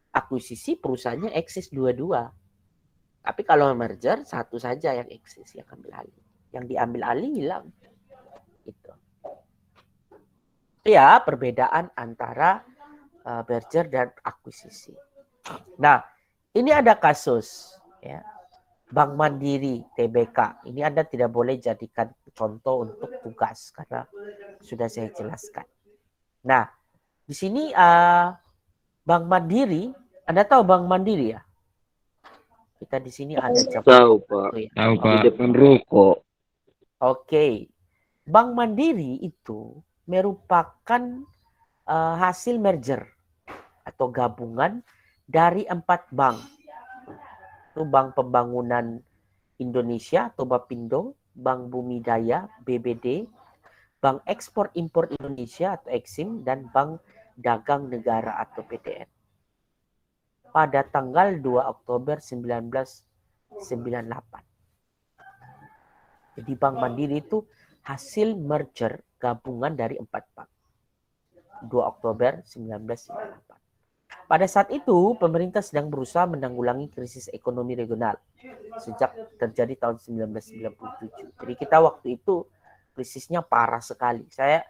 akuisisi perusahaannya eksis dua-dua. Tapi kalau merger satu saja yang eksis, yang ambil alih. Yang diambil alih hilang. Gitu. Ya, perbedaan antara merger dan akuisisi. Nah, ini ada kasus ya. Bank Mandiri TBK. Ini Anda tidak boleh jadikan contoh untuk tugas karena sudah saya jelaskan. Nah, di sini Bank Mandiri, Anda tahu Bank Mandiri ya? Kita di sini ada Tahu, Pak. ya. Tahu, Pak. Di depan ruko. Oke. Bank Mandiri itu merupakan hasil merger atau gabungan dari 4 bank. Itu Bank Pembangunan Indonesia atau Bapindo, Bank Bumi Daya BBD, Bank Ekspor Impor Indonesia atau Eksim, dan Bank Dagang Negara atau PDN. Pada tanggal 2 Oktober 1998. Jadi Bank Mandiri itu hasil merger gabungan dari 4 bank. 2 Oktober 1998. Pada saat itu, pemerintah sedang berusaha menanggulangi krisis ekonomi regional sejak terjadi tahun 1997. Jadi kita waktu itu krisisnya parah sekali. Saya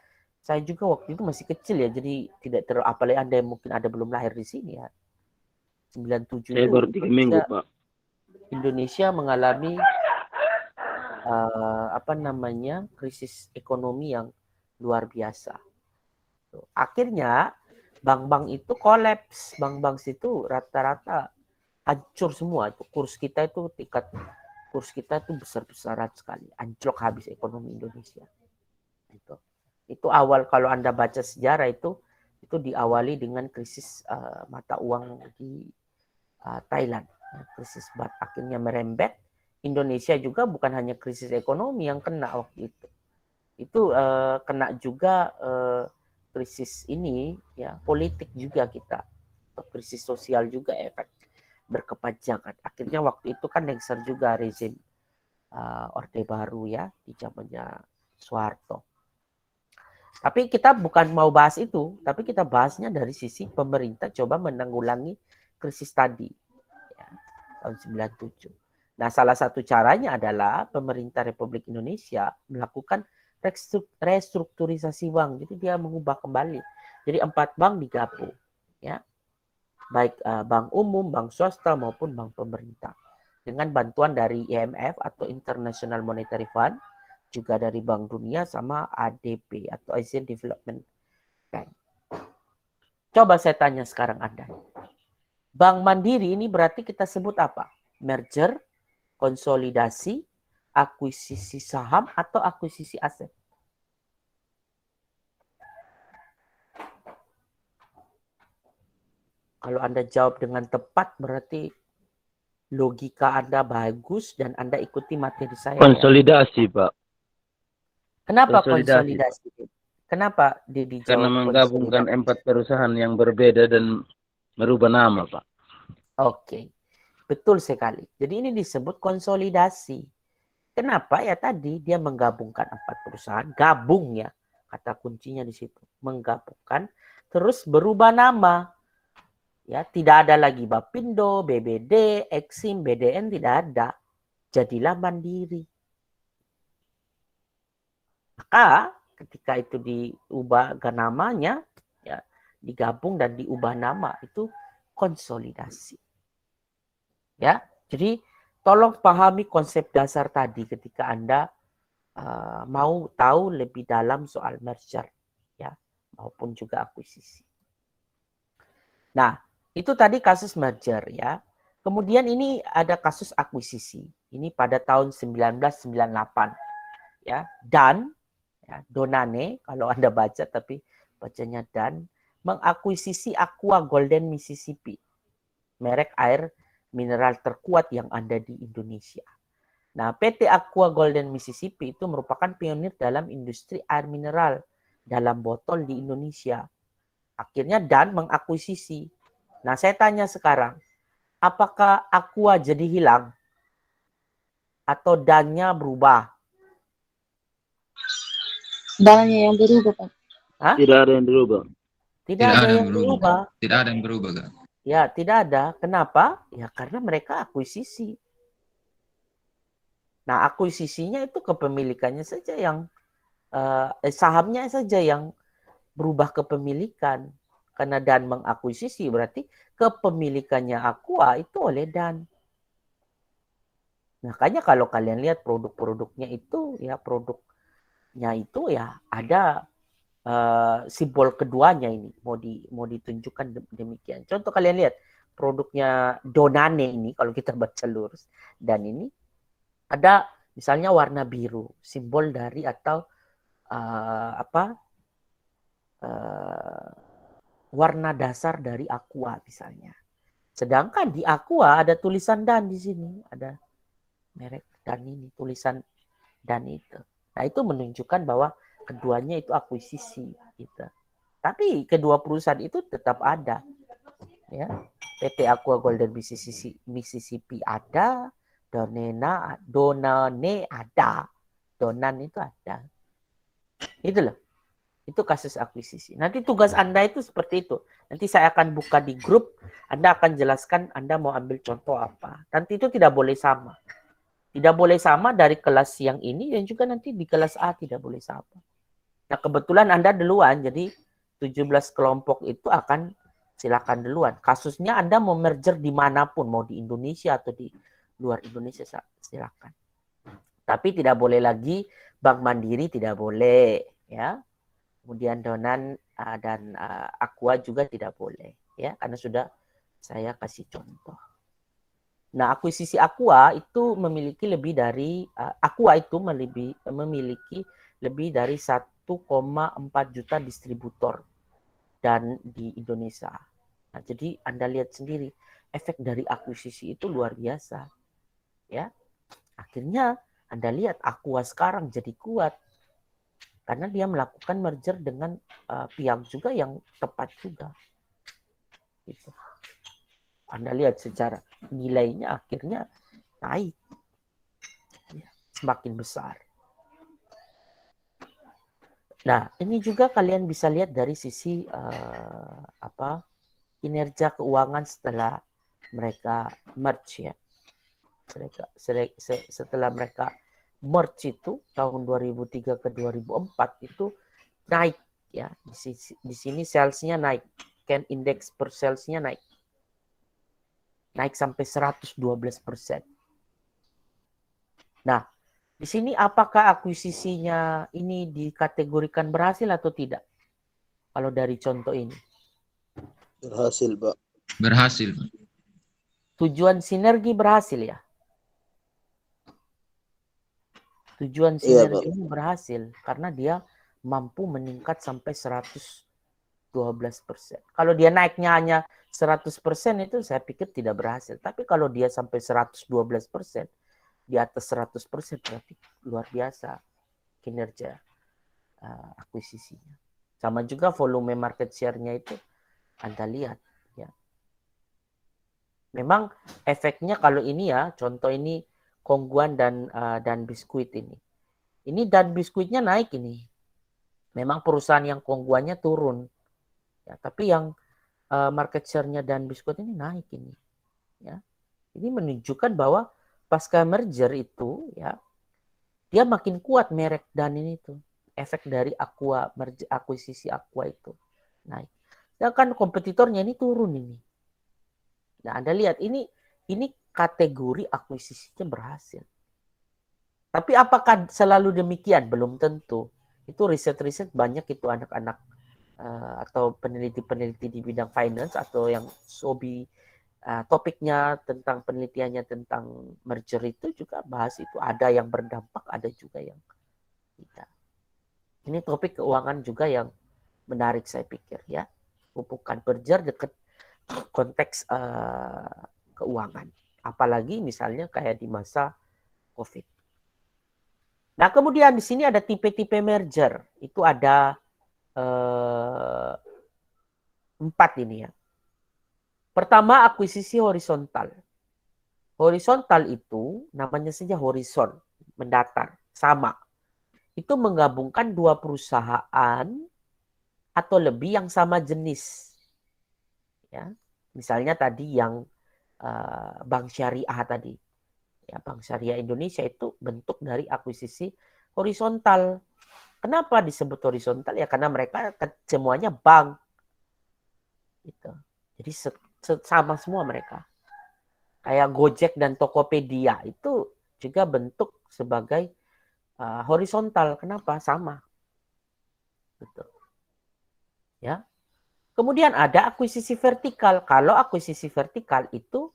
juga waktu itu masih kecil ya, jadi tidak terlalu, apalagi Anda yang mungkin ada belum lahir di sini ya. 97 Saya itu baru 3 minggu, Pak. Indonesia mengalami krisis ekonomi yang luar biasa. Akhirnya bank-bank itu kolaps, bank-bank itu rata-rata hancur semua. Itu kurs kita itu besar-besaran sekali, anjlok habis ekonomi Indonesia. Itu awal, kalau Anda baca sejarah itu diawali dengan krisis mata uang di Thailand. Krisis bat akhirnya merembet. Indonesia juga bukan hanya krisis ekonomi yang kena waktu itu. Itu kena juga krisis ini ya, politik juga kita. Krisis sosial juga, efek berkepanjangan. Akhirnya waktu itu kan lengser juga rezim Orde Baru ya, di zamannya Soeharto. Tapi kita bukan mau bahas itu, tapi kita bahasnya dari sisi pemerintah coba menanggulangi krisis tadi ya, tahun 97. Nah, salah satu caranya adalah pemerintah Republik Indonesia melakukan restrukturisasi bank. Jadi dia mengubah kembali. Jadi 4 bank digabung ya. Baik bank umum, bank swasta maupun bank pemerintah. Dengan bantuan dari IMF atau International Monetary Fund, juga dari Bank Dunia sama ADB atau Asian Development Bank. Coba saya tanya sekarang Anda. Bank Mandiri ini berarti kita sebut apa? Merger, konsolidasi, akuisisi saham, atau akuisisi aset? Kalau Anda jawab dengan tepat, berarti logika Anda bagus dan Anda ikuti materi saya. Konsolidasi, ya? Pak. Kenapa konsolidasi? Kenapa dijawab? Karena menggabungkan 4 perusahaan yang berbeda dan merubah nama, Pak. Oke, betul sekali. Jadi ini disebut konsolidasi. Kenapa? Ya tadi dia menggabungkan 4 perusahaan, gabung ya, kata kuncinya di situ, menggabungkan, terus berubah nama. Ya, tidak ada lagi Bapindo, BBD, Eksim, BDN, tidak ada. Jadilah Mandiri. Maka ketika itu diubah namanya, ya, digabung dan diubah nama, itu konsolidasi. Ya, jadi tolong pahami konsep dasar tadi ketika Anda mau tahu lebih dalam soal merger, ya, maupun juga akuisisi. Nah, itu tadi kasus merger ya. Kemudian ini ada kasus akuisisi. Ini pada tahun 1998 ya. Dan ya, Donane kalau Anda baca tapi bacanya Dan, mengakuisisi Aqua Golden Mississippi, merek air mineral terkuat yang ada di Indonesia. Nah, PT Aqua Golden Mississippi itu merupakan pionir dalam industri air mineral dalam botol di Indonesia. Akhirnya Dan mengakuisisi. Nah, saya tanya sekarang, apakah Aqua jadi hilang atau Dan-nya berubah? Dananya yang berubah, Pak. Hah? Tidak ada yang dirubah. Tidak ada yang berubah. Tidak ada yang berubah, Kak. Ya, tidak ada. Kenapa? Ya, karena mereka akuisisi. Nah, akuisisinya itu kepemilikannya saja yang sahamnya saja yang berubah kepemilikan. Karena Dan mengakuisisi berarti kepemilikannya Aqua itu oleh Dan. Makanya kalau kalian lihat produk-produknya itu ya produknya itu ya ada simbol keduanya ini mau ditunjukkan demikian. Contoh kalian lihat produknya Donane ini kalau kita baca lurus dan ini ada misalnya warna biru simbol dari atau warna dasar dari Aqua misalnya. Sedangkan di Aqua ada tulisan Dan di sini, ada merek Dan ini, tulisan Dan itu. Nah, itu menunjukkan bahwa keduanya itu akuisisi gitu. Tapi kedua perusahaan itu tetap ada. Ya. PT Aqua Golden Mississippi ada, Donane ada. Donan itu ada. Itu loh. Itu kasus akuisisi. Nanti tugas Anda itu seperti itu. Nanti saya akan buka di grup, Anda akan jelaskan Anda mau ambil contoh apa. Nanti itu tidak boleh sama. Tidak boleh sama dari kelas yang ini dan juga nanti di kelas A tidak boleh sama. Nah, kebetulan Anda duluan, jadi 17 kelompok itu akan silakan duluan. Kasusnya Anda mau merger dimanapun, mau di Indonesia atau di luar Indonesia, silakan. Tapi tidak boleh lagi Bank Mandiri tidak boleh, ya. Kemudian Donan dan Aqua juga tidak boleh, ya, karena sudah saya kasih contoh. Nah, akuisisi Aqua itu memiliki lebih dari memiliki lebih dari 1,4 juta distributor dan di Indonesia. Nah, jadi Anda lihat sendiri efek dari akuisisi itu luar biasa, ya. Akhirnya Anda lihat Aqua sekarang jadi kuat. Karena dia melakukan merger dengan pihak juga yang tepat juga. Gitu. Anda lihat secara nilainya akhirnya naik. Ya, semakin besar. Nah, ini juga kalian bisa lihat dari sisi kinerja keuangan setelah mereka merge ya. Setelah mereka merge itu tahun 2003 ke 2004 itu naik ya. Di sini salesnya naik, Can Index per salesnya naik sampai 112%. Nah, di sini apakah akuisisinya ini dikategorikan berhasil atau tidak? Kalau dari contoh ini. Berhasil, Pak. Berhasil, Pak. Tujuan sinergi berhasil ya? Tujuan Iya, sinergi ini berhasil karena dia mampu meningkat sampai 112%. Kalau dia naiknya hanya 100% itu saya pikir tidak berhasil. Tapi kalau dia sampai 112%, di atas 100% berarti luar biasa kinerja akuisisinya. Sama juga volume market share-nya itu Anda lihat ya. Memang efeknya kalau ini ya, contoh ini Kongguan dan Biskuit ini. Ini dan Biskuitnya naik ini. Memang perusahaan yang Kongguannya turun. Ya, tapi yang market share-nya dan Biskuit ini naik ini. Ya. Ini menunjukkan bahwa pasca merger itu ya dia makin kuat merek dan ini tuh. Efek dari akuisisi Aqua itu naik. Sedangkan kompetitornya ini turun ini. Nah, Anda lihat ini kategori akuisisinya berhasil. Tapi apakah selalu demikian? Belum tentu. Itu riset-riset banyak itu anak-anak atau peneliti-peneliti di bidang finance atau yang topiknya tentang penelitiannya tentang merger itu juga bahas itu. Ada yang berdampak, ada juga yang tidak. Ini topik keuangan juga yang menarik saya pikir ya. Bukan merger dekat konteks keuangan. Apalagi misalnya kayak di masa COVID. Nah, kemudian di sini ada tipe-tipe merger. Itu ada 4 ini ya. Pertama, akuisisi horizontal. Horizontal itu namanya saja horizon, mendatar, sama. Itu menggabungkan dua perusahaan atau lebih yang sama jenis. Ya, misalnya tadi yang Bank Syariah tadi. Ya, Bank Syariah Indonesia itu bentuk dari akuisisi horizontal. Kenapa disebut horizontal? Ya karena mereka semuanya bank. Gitu. Jadi sama semua mereka. Kayak Gojek dan Tokopedia itu juga bentuk sebagai horizontal. Kenapa? Sama. Gitu. Ya. Kemudian ada akuisisi vertikal. Kalau akuisisi vertikal itu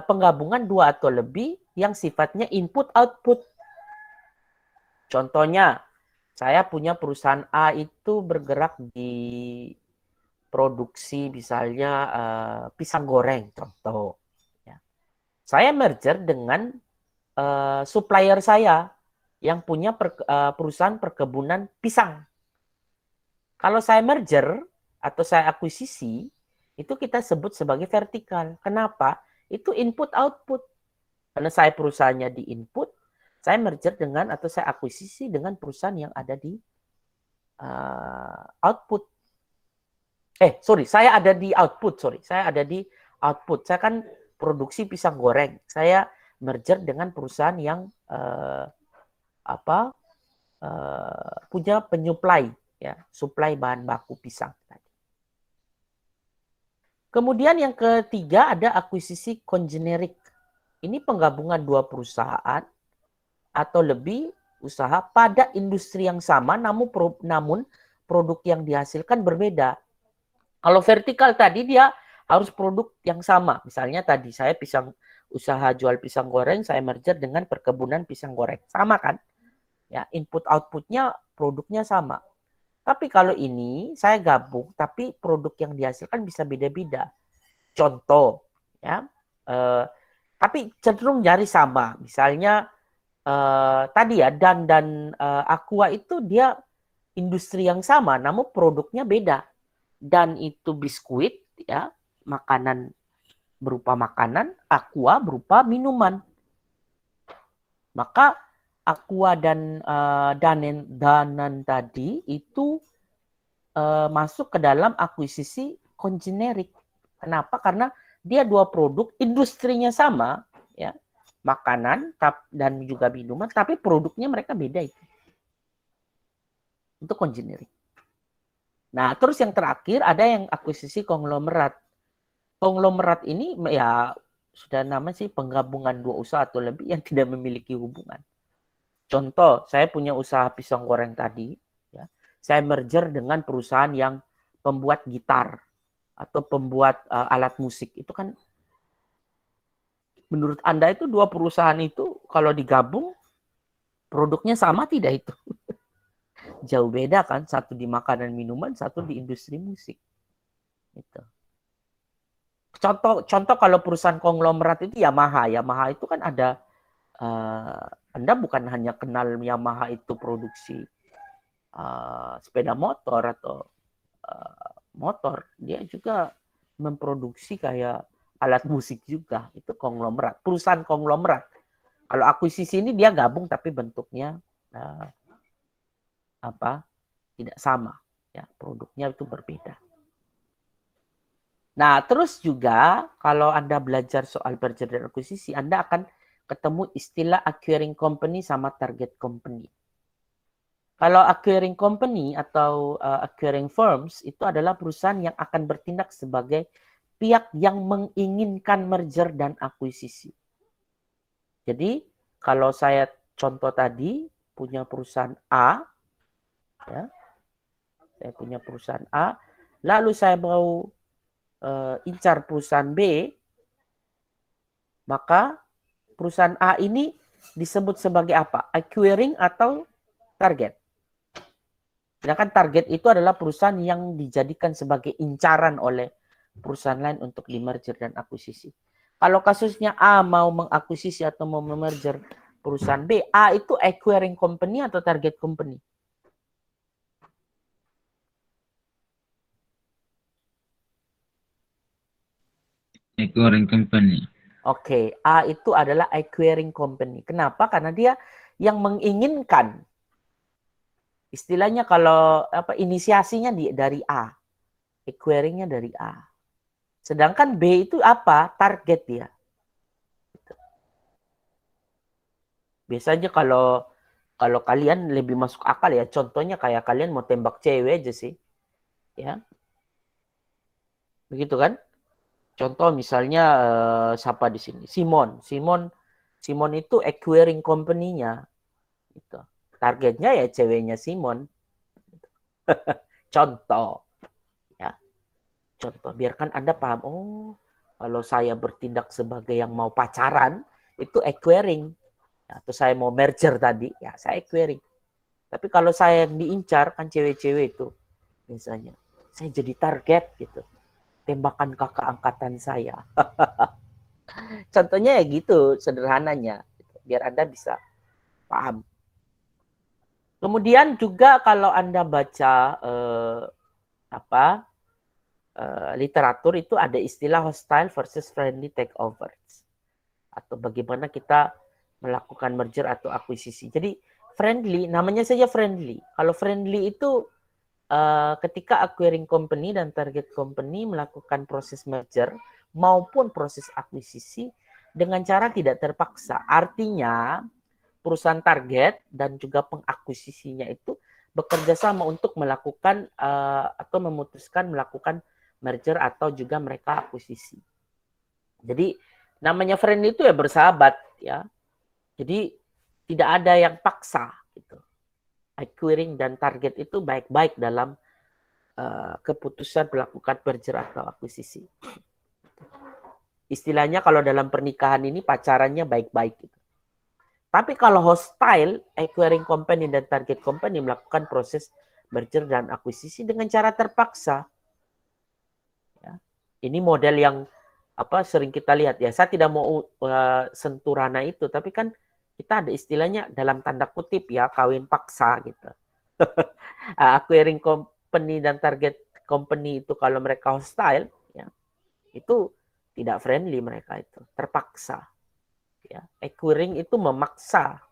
penggabungan dua atau lebih yang sifatnya input-output. Contohnya, saya punya perusahaan A itu bergerak di produksi misalnya pisang goreng, contoh. Ya. Saya merger dengan supplier saya yang punya perusahaan perkebunan pisang. Kalau saya merger atau saya akuisisi, itu kita sebut sebagai vertikal. Kenapa? Itu input-output. Karena saya perusahaannya di input, saya merger dengan atau saya akuisisi dengan perusahaan yang ada di output. Saya ada di output. Saya ada di output. Saya kan produksi pisang goreng. Saya merger dengan perusahaan yang punya penyuplai, ya, suplai bahan baku pisang. Kemudian yang ketiga ada akuisisi kongenerik. Ini penggabungan dua perusahaan atau lebih usaha pada industri yang sama, namun produk yang dihasilkan berbeda. Kalau vertikal tadi dia harus produk yang sama. Misalnya tadi saya usaha jual pisang goreng, saya merger dengan perkebunan pisang goreng. Sama kan? Ya, input outputnya produknya sama. Tapi kalau ini saya gabung, tapi produk yang dihasilkan bisa beda-beda. Contoh, ya, tapi cenderung nyari sama. Misalnya tadi ya dan Aqua itu dia industri yang sama, namun produknya beda. Dan itu biskuit, ya, makanan berupa makanan, Aqua berupa minuman. Maka Aqua dan Danan tadi itu masuk ke dalam akuisisi kongenerik. Kenapa? Karena dia dua produk, industrinya sama, ya, makanan dan juga minuman, tapi produknya mereka beda itu. Itu kongenerik. Nah, terus yang terakhir ada yang akuisisi konglomerat. Konglomerat ini ya sudah nama sih penggabungan dua usaha atau lebih yang tidak memiliki hubungan. Contoh, saya punya usaha pisang goreng tadi, ya. Saya merger dengan perusahaan yang pembuat gitar atau pembuat alat musik. Itu kan menurut Anda itu dua perusahaan itu kalau digabung produknya sama tidak itu? Jauh beda kan, satu di makanan minuman, satu di industri musik. Gitu. Contoh kalau perusahaan konglomerat itu Yamaha itu kan ada Anda bukan hanya kenal Yamaha itu produksi sepeda motor atau motor, dia juga memproduksi kayak alat musik juga. Itu konglomerat, perusahaan konglomerat. Kalau akuisisi ini dia gabung tapi bentuknya tidak sama, ya, produknya itu berbeda. Nah, terus juga kalau Anda belajar soal merger dan akuisisi, Anda akan ketemu istilah acquiring company sama target company. Kalau acquiring company atau acquiring firms itu adalah perusahaan yang akan bertindak sebagai pihak yang menginginkan merger dan akuisisi. Jadi, kalau saya contoh tadi punya perusahaan A, ya, saya punya perusahaan A, lalu saya mau incar perusahaan B, maka perusahaan A ini disebut sebagai apa? Acquiring atau target. Sedangkan target itu adalah perusahaan yang dijadikan sebagai incaran oleh perusahaan lain untuk di-merger dan akuisisi. Kalau kasusnya A mau mengakuisisi atau mau merger perusahaan B, A itu acquiring company atau target company? Acquiring company. Oke, A itu adalah acquiring company. Kenapa? Karena dia yang menginginkan. Istilahnya kalau inisiasinya dari A. Acquiringnya dari A. Sedangkan B itu apa? Target dia. Biasanya kalau kalian lebih masuk akal ya, contohnya kayak kalian mau tembak cewek aja sih. Ya. Begitu kan? Contoh misalnya siapa di sini? Simon itu acquiring company-nya. Gitu. Targetnya ya ceweknya Simon. Contoh. Ya. Contoh. Biarkan Anda paham. Oh, kalau saya bertindak sebagai yang mau pacaran, itu acquiring. Atau saya mau merger tadi, ya saya acquiring. Tapi kalau saya yang diincar, kan cewek-cewek itu. Misalnya, saya jadi target gitu. Tembakan kakak angkatan saya. Contohnya ya gitu, sederhananya. Biar Anda bisa paham. Kemudian juga kalau Anda baca literatur itu ada istilah hostile versus friendly takeovers. Atau bagaimana kita melakukan merger atau akuisisi. Jadi friendly, namanya saja friendly. Kalau friendly itu ketika acquiring company dan target company melakukan proses merger maupun proses akuisisi dengan cara tidak terpaksa. Artinya perusahaan target dan juga pengakuisisinya itu bekerja sama untuk melakukan atau memutuskan melakukan merger atau juga mereka akuisisi. Jadi namanya friendly itu ya bersahabat ya. Jadi tidak ada yang paksa gitu. Acquiring dan target itu baik-baik dalam keputusan melakukan merger atau akuisisi. Istilahnya kalau dalam pernikahan ini pacarannya baik-baik gitu. Tapi kalau hostile, acquiring company dan target company melakukan proses merger dan akuisisi dengan cara terpaksa. Ya. Ini model yang sering kita lihat ya. Saya tidak mau sentuh ranah itu, tapi kan kita ada istilahnya dalam tanda kutip ya, kawin paksa gitu. Acquiring company dan target company itu kalau mereka hostile, ya, itu tidak friendly mereka itu, terpaksa. Ya, acquiring itu memaksa.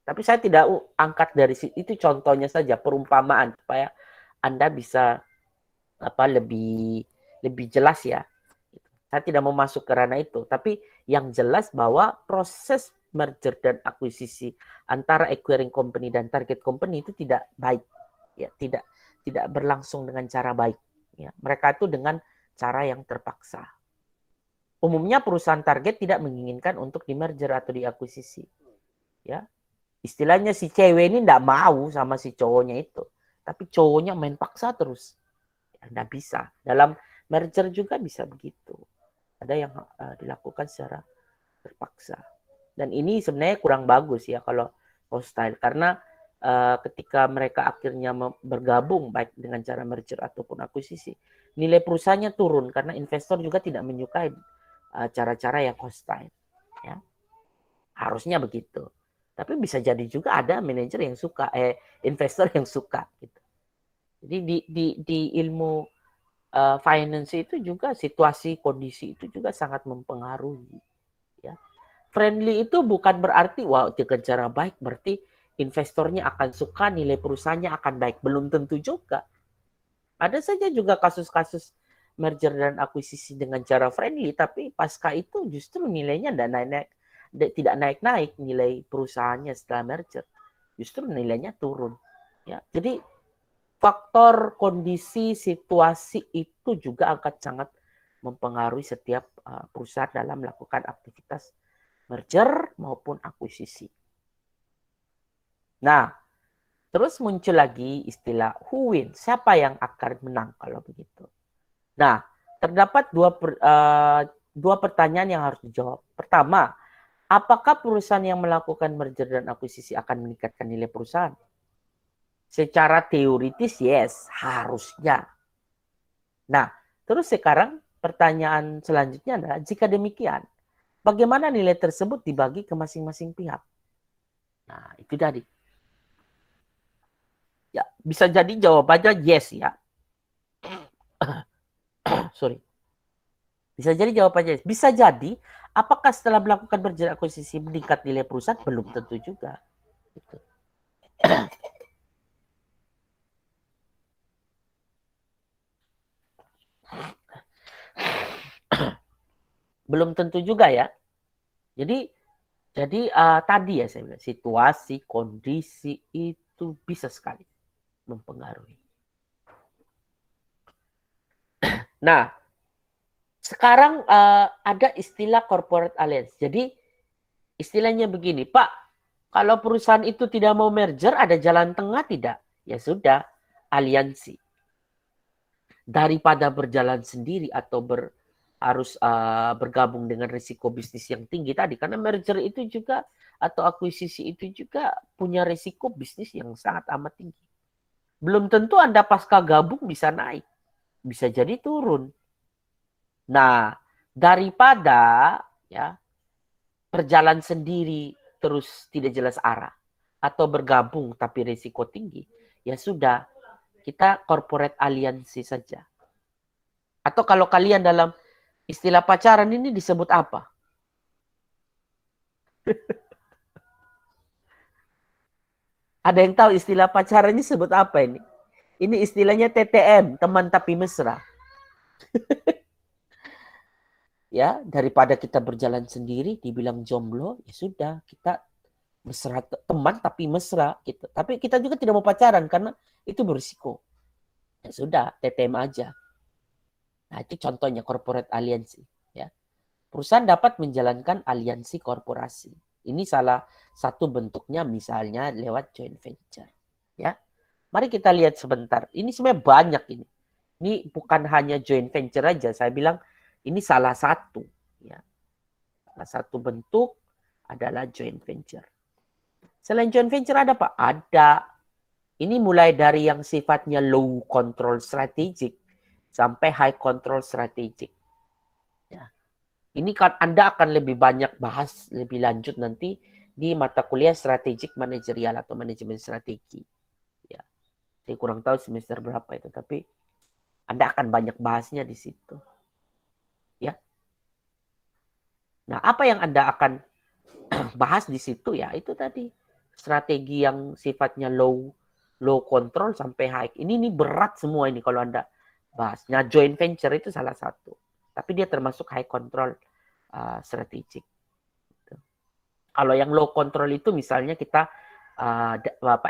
Tapi saya tidak angkat dari situ, itu contohnya saja, perumpamaan supaya Anda bisa lebih jelas ya. Saya tidak mau masuk ke ranah itu, tapi yang jelas bahwa proses merger dan akuisisi antara acquiring company dan target company itu tidak baik, ya, tidak berlangsung dengan cara baik. Ya. Mereka itu dengan cara yang terpaksa. Umumnya perusahaan target tidak menginginkan untuk di merger atau diakuisisi. Ya. Istilahnya si cewek ini tidak mau sama si cowoknya itu. Tapi cowoknya main paksa terus. Tidak bisa. Dalam merger juga bisa begitu. Ada yang dilakukan secara terpaksa. Dan ini sebenarnya kurang bagus ya kalau hostile. Karena ketika mereka akhirnya bergabung baik dengan cara merger ataupun akuisisi, nilai perusahaannya turun karena investor juga tidak menyukai cara-cara yang hostile. Ya. Harusnya begitu. Tapi bisa jadi juga ada manajer yang suka, investor yang suka. Gitu. Jadi di ilmu finance itu juga situasi kondisi itu juga sangat mempengaruhi. Ya. Friendly itu bukan berarti dengan cara baik berarti investornya akan suka, nilai perusahaannya akan baik. Belum tentu juga. Ada saja juga kasus-kasus merger dan akuisisi dengan cara friendly, tapi pasca itu justru nilainya tidak naik-naik nilai perusahaannya setelah merger. Justru nilainya turun. Ya. Jadi faktor kondisi situasi itu juga akan sangat mempengaruhi setiap perusahaan dalam melakukan aktivitas merger maupun akuisisi. Nah, terus muncul lagi istilah who win, siapa yang akan menang kalau begitu. Nah, terdapat dua pertanyaan yang harus dijawab. Pertama, apakah perusahaan yang melakukan merger dan akuisisi akan meningkatkan nilai perusahaan? Secara teoritis yes, harusnya. Nah, terus sekarang pertanyaan selanjutnya adalah jika demikian, bagaimana nilai tersebut dibagi ke masing-masing pihak? Nah, itu tadi. Ya, bisa jadi jawabannya yes ya. Sorry. Bisa jadi jawabannya. Bisa jadi, apakah setelah melakukan merger akuisisi meningkat nilai perusahaan? Belum tentu juga. Gitu. Belum tentu juga ya. Jadi tadi ya saya bilang, situasi, kondisi itu bisa sekali mempengaruhi. Nah, sekarang ada istilah corporate alliance. Jadi istilahnya begini, Pak, kalau perusahaan itu tidak mau merger, ada jalan tengah tidak? Ya sudah, aliansi. Daripada berjalan sendiri atau harus bergabung dengan risiko bisnis yang tinggi tadi. Karena merger itu juga atau akuisisi itu juga punya risiko bisnis yang sangat amat tinggi. Belum tentu Anda pasca gabung bisa naik. Bisa jadi turun. Nah, daripada ya berjalan sendiri terus tidak jelas arah atau bergabung tapi risiko tinggi, ya sudah, kita corporate aliansi saja. Atau kalau kalian dalam istilah pacaran ini disebut apa? Ada yang tahu istilah pacaran ini disebut apa ini? Ini istilahnya TTM, teman tapi mesra. Ya, daripada kita berjalan sendiri dibilang jomblo, ya sudah, kita mesra, teman tapi mesra gitu. Tapi kita juga tidak mau pacaran karena itu berisiko. Ya sudah, TTM aja. Nah, itu contohnya corporate aliansi, ya. Perusahaan dapat menjalankan aliansi korporasi. Ini salah satu bentuknya misalnya lewat joint venture, ya. Mari kita lihat sebentar. Ini sebenarnya banyak ini. Ini bukan hanya joint venture aja. Saya bilang ini salah satu, ya. Salah satu bentuk adalah joint venture. Selain joint venture ada apa? Ada. Ini mulai dari yang sifatnya low control strategic sampai high control strategic. Ya. Ini kan Anda akan lebih banyak bahas lebih lanjut nanti di mata kuliah strategic manajerial atau manajemen strategi. Ya. Saya kurang tahu semester berapa itu, tapi Anda akan banyak bahasnya di situ. Ya. Nah, apa yang Anda akan bahas di situ ya itu tadi strategi yang sifatnya low control sampai high. Ini berat semua ini kalau Anda bahas. Nah, joint venture itu salah satu. Tapi dia termasuk high control strategic. Kalau yang low control itu misalnya kita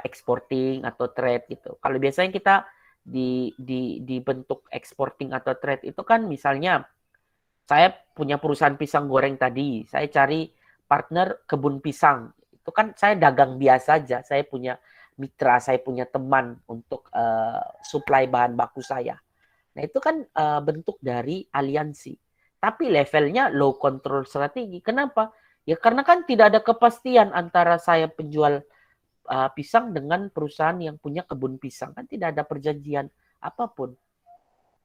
exporting atau trade gitu. Kalau biasanya kita di bentuk exporting atau trade itu kan misalnya saya punya perusahaan pisang goreng tadi, saya cari partner kebun pisang. Itu kan saya dagang biasa aja, saya punya mitra, saya punya teman untuk supply bahan baku saya. Nah, itu kan bentuk dari aliansi. Tapi levelnya low control strategi. Kenapa? Ya karena kan tidak ada kepastian antara saya penjual pisang dengan perusahaan yang punya kebun pisang. Kan tidak ada perjanjian apapun.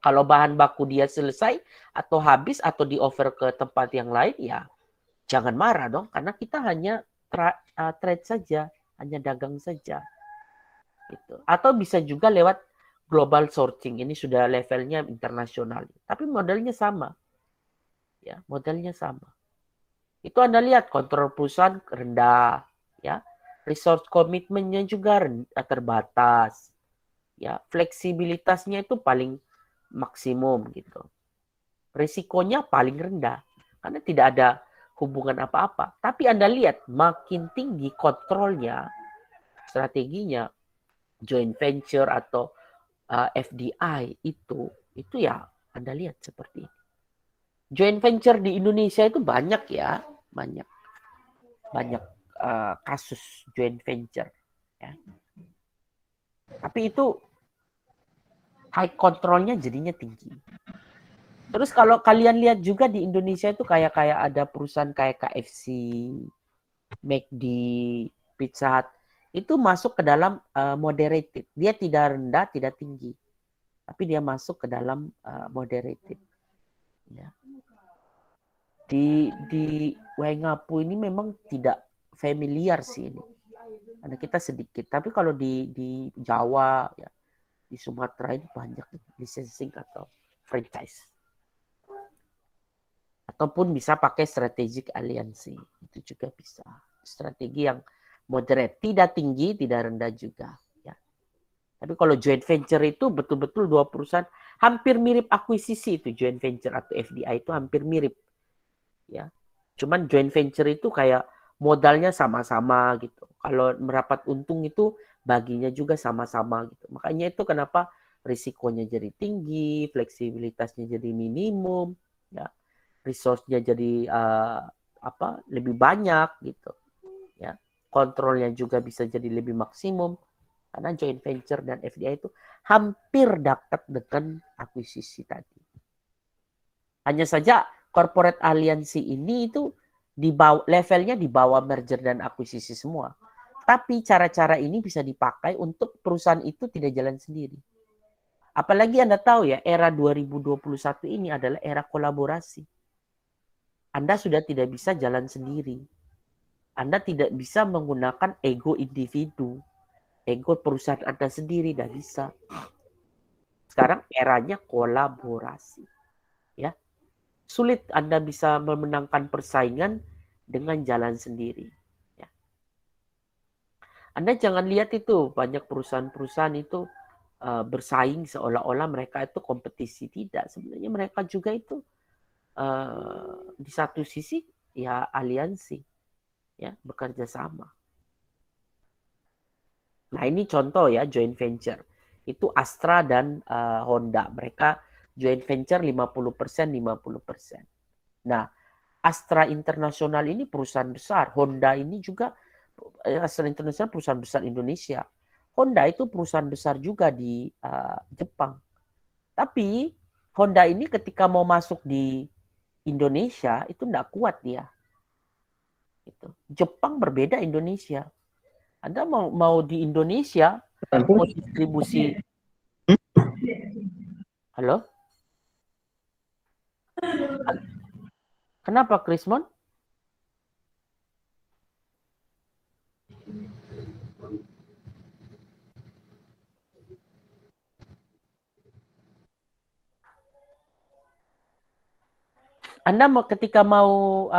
Kalau bahan baku dia selesai atau habis atau di-offer ke tempat yang lain, ya jangan marah dong. Karena kita hanya trade saja, hanya dagang saja. Gitu. Atau bisa juga lewat global sourcing. Ini sudah levelnya internasional. Tapi modelnya sama. Ya, modelnya sama. Itu Anda lihat kontrol perusahaan rendah, ya. Resource commitment-nya juga terbatas. Ya, fleksibilitasnya itu paling maksimum gitu. Risikonya paling rendah karena tidak ada hubungan apa-apa. Tapi Anda lihat makin tinggi kontrolnya, strateginya joint venture atau FDI itu ya Anda lihat seperti ini. Joint venture di Indonesia itu banyak ya, banyak kasus joint venture. Ya. Tapi itu high controlnya jadinya tinggi. Terus kalau kalian lihat juga di Indonesia itu kayak ada perusahaan kayak KFC, McD, Pizza Hut, itu masuk ke dalam moderated. Dia tidak rendah, tidak tinggi. Tapi dia masuk ke dalam moderated. Ya. Di Waingapu ini memang tidak familiar sih ini. Karena kita sedikit. Tapi kalau di Jawa, ya, di Sumatera ini banyak licensing atau franchise. Ataupun bisa pakai strategic alliance. Itu juga bisa. Strategi yang moderate. Tidak tinggi, tidak rendah juga. Ya. Tapi kalau joint venture itu betul-betul dua perusahaan. Hampir mirip akuisisi itu. Joint venture atau FDI itu hampir mirip. Ya. Cuman joint venture itu kayak modalnya sama-sama gitu. Kalau merapat untung itu baginya juga sama-sama gitu. Makanya itu kenapa risikonya jadi tinggi, fleksibilitasnya jadi minimum, ya. Resource-nya jadi lebih banyak gitu, ya. Kontrolnya juga bisa jadi lebih maksimum karena joint venture dan FDI itu hampir dekat dengan akuisisi tadi. Hanya saja corporate alliance ini itu levelnya di bawah merger dan akuisisi semua. Tapi cara-cara ini bisa dipakai untuk perusahaan itu tidak jalan sendiri. Apalagi Anda tahu ya, era 2021 ini adalah era kolaborasi. Anda sudah tidak bisa jalan sendiri. Anda tidak bisa menggunakan ego individu. Ego perusahaan Anda sendiri, tidak bisa. Sekarang eranya kolaborasi. Ya. Sulit Anda bisa memenangkan persaingan dengan jalan sendiri. Ya. Anda jangan lihat itu, banyak perusahaan-perusahaan itu bersaing seolah-olah mereka itu kompetisi. Tidak, sebenarnya mereka juga itu di satu sisi ya aliansi, ya, bekerja sama. Nah ini contoh ya joint venture. Itu Astra dan Honda. Mereka joint venture 50%, 50%. Nah Astra Internasional ini perusahaan besar. Honda ini juga, Astra Internasional perusahaan besar Indonesia. Honda itu perusahaan besar juga di Jepang. Tapi Honda ini ketika mau masuk di Indonesia itu tidak kuat dia. Gitu. Jepang berbeda Indonesia. Anda mau di Indonesia mau distribusi. Halo? Kenapa Krismon? Anda ketika mau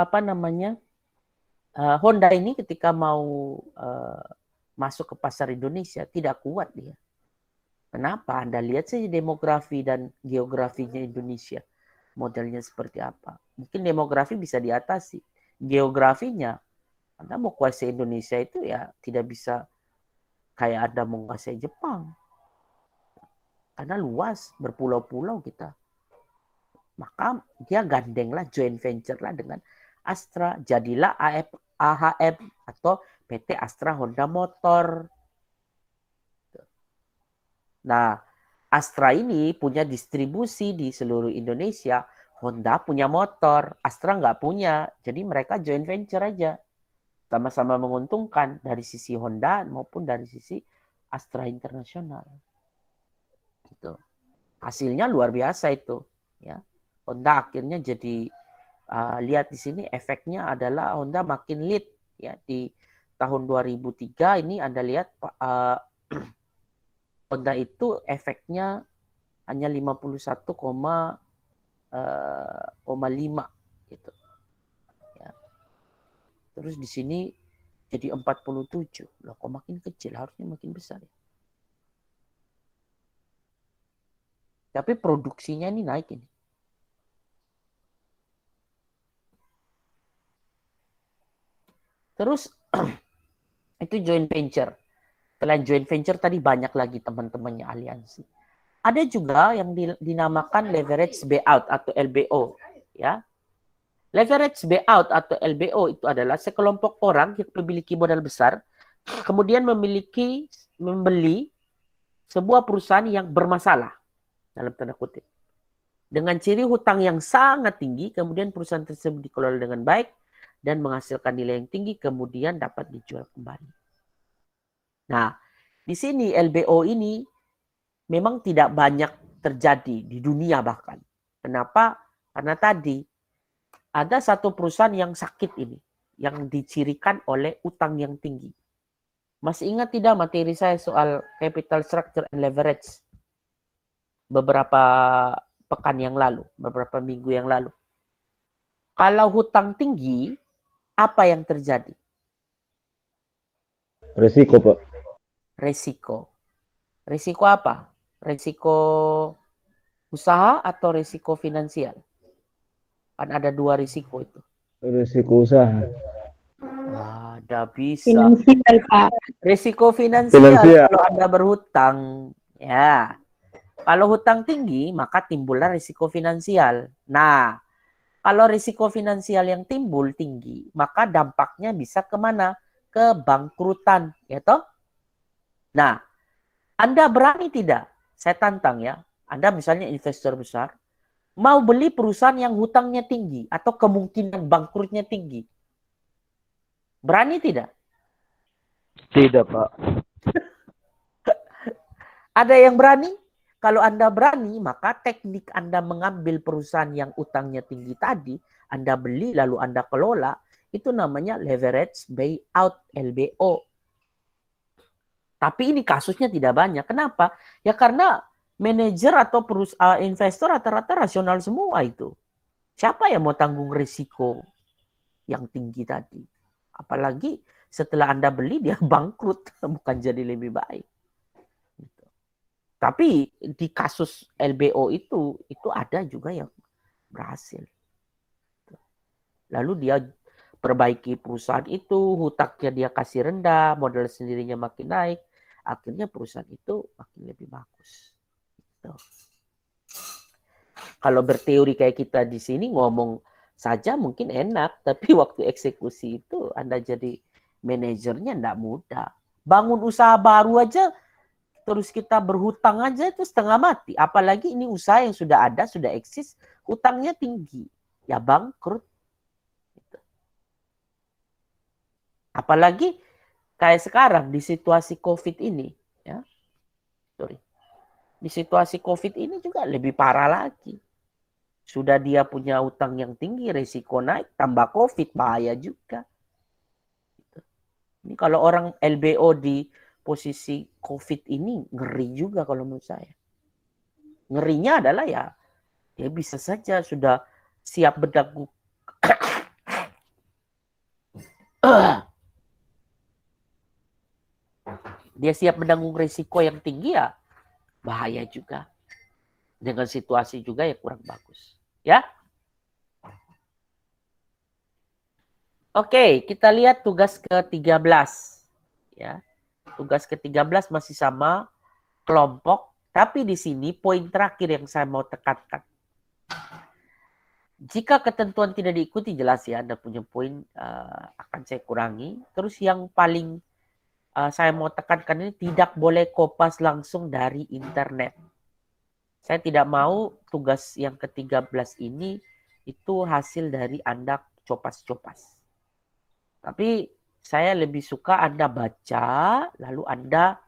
Honda ini ketika mau masuk ke pasar Indonesia tidak kuat dia. Kenapa? Anda lihat saja demografi dan geografinya Indonesia. Modelnya seperti apa. Mungkin demografi bisa diatasi. Geografinya, Anda mau kuasai Indonesia itu ya tidak bisa kayak Anda menguasai Jepang. Karena luas, berpulau-pulau kita. Maka dia gandenglah joint venture lah dengan Astra. Jadilah AHM atau PT Astra Honda Motor. Nah, Astra ini punya distribusi di seluruh Indonesia. Honda punya motor, Astra nggak punya. Jadi mereka joint venture aja. Sama-sama menguntungkan dari sisi Honda maupun dari sisi Astra Internasional. Gitu. Hasilnya luar biasa itu. Ya. Honda akhirnya jadi, lihat di sini efeknya adalah Honda makin lead. Ya, di tahun 2003 ini Anda lihat Honda itu efeknya hanya 51,5 gitu. Ya. Terus di sini jadi 47. Loh, kok makin kecil, harusnya makin besar ya. Tapi produksinya ini naik ini. Terus itu joint venture. Selain joint venture tadi banyak lagi teman-temannya aliansi. Ada juga yang dinamakan leverage buyout atau LBO, ya. Leverage buyout atau LBO itu adalah sekelompok orang yang memiliki modal besar, kemudian membeli sebuah perusahaan yang bermasalah, dalam tanda kutip. Dengan ciri hutang yang sangat tinggi, kemudian perusahaan tersebut dikelola dengan baik dan menghasilkan nilai yang tinggi, kemudian dapat dijual kembali. Nah, di sini LBO ini memang tidak banyak terjadi di dunia bahkan. Kenapa? Karena tadi ada satu perusahaan yang sakit ini, yang dicirikan oleh utang yang tinggi. Masih ingat tidak materi saya soal capital structure and leverage beberapa pekan yang lalu, beberapa minggu yang lalu? Kalau hutang tinggi, apa yang terjadi? Resiko, Pak. Resiko. Resiko apa? Resiko usaha atau resiko finansial? Kan ada 2 risiko itu. Resiko usaha. Ada bisa. Finansial, Pak. Risiko finansial kalau Anda berhutang. Ya. Kalau hutang tinggi, maka timbullah risiko finansial. Nah, kalau risiko finansial yang timbul tinggi, maka dampaknya bisa kemana? Ke bangkrutan. Ya toh? Nah, Anda berani tidak? Saya tantang ya. Anda misalnya investor besar, mau beli perusahaan yang hutangnya tinggi atau kemungkinan bangkrutnya tinggi. Berani tidak? Tidak, Pak. Ada yang berani? Kalau Anda berani, maka teknik Anda mengambil perusahaan yang utangnya tinggi tadi, Anda beli lalu Anda kelola, itu namanya leverage buyout, LBO. Tapi ini kasusnya tidak banyak. Kenapa? Ya karena manajer atau investor rata-rata rasional semua itu. Siapa yang mau tanggung risiko yang tinggi tadi? Apalagi setelah Anda beli dia bangkrut, bukan jadi lebih baik. Tapi di kasus LBO itu ada juga yang berhasil. Lalu dia perbaiki perusahaan itu, hutangnya dia kasih rendah, modal sendirinya makin naik, akhirnya perusahaan itu makin lebih bagus. Gitu. Kalau berteori kayak kita di sini ngomong saja mungkin enak, tapi waktu eksekusi itu Anda jadi manajernya enggak mudah. Bangun usaha baru aja terus kita berhutang aja itu setengah mati. Apalagi ini usaha yang sudah ada, sudah eksis, hutangnya tinggi. Ya bangkrut. Gitu. Apalagi kayak sekarang di situasi COVID ini. Ya. Di situasi COVID ini juga lebih parah lagi. Sudah dia punya hutang yang tinggi, resiko naik, tambah COVID, bahaya juga. Gitu. Ini kalau orang LBO di posisi COVID ini ngeri juga kalau menurut saya. Ngerinya adalah ya bisa saja sudah siap berdagu. Dia siap menanggung risiko yang tinggi ya bahaya juga. Dengan situasi juga yang kurang bagus. Ya. Oke, kita lihat tugas ke-13. Ya. Tugas ke-13 masih sama kelompok, tapi di sini poin terakhir yang saya mau tekankan. Jika ketentuan tidak diikuti, jelas ya Anda punya poin akan saya kurangi. Terus yang paling saya mau tekankan ini tidak boleh kopas langsung dari internet. Saya tidak mau tugas yang ke-13 ini itu hasil dari Anda copas-copas. Tapi saya lebih suka Anda baca, lalu Anda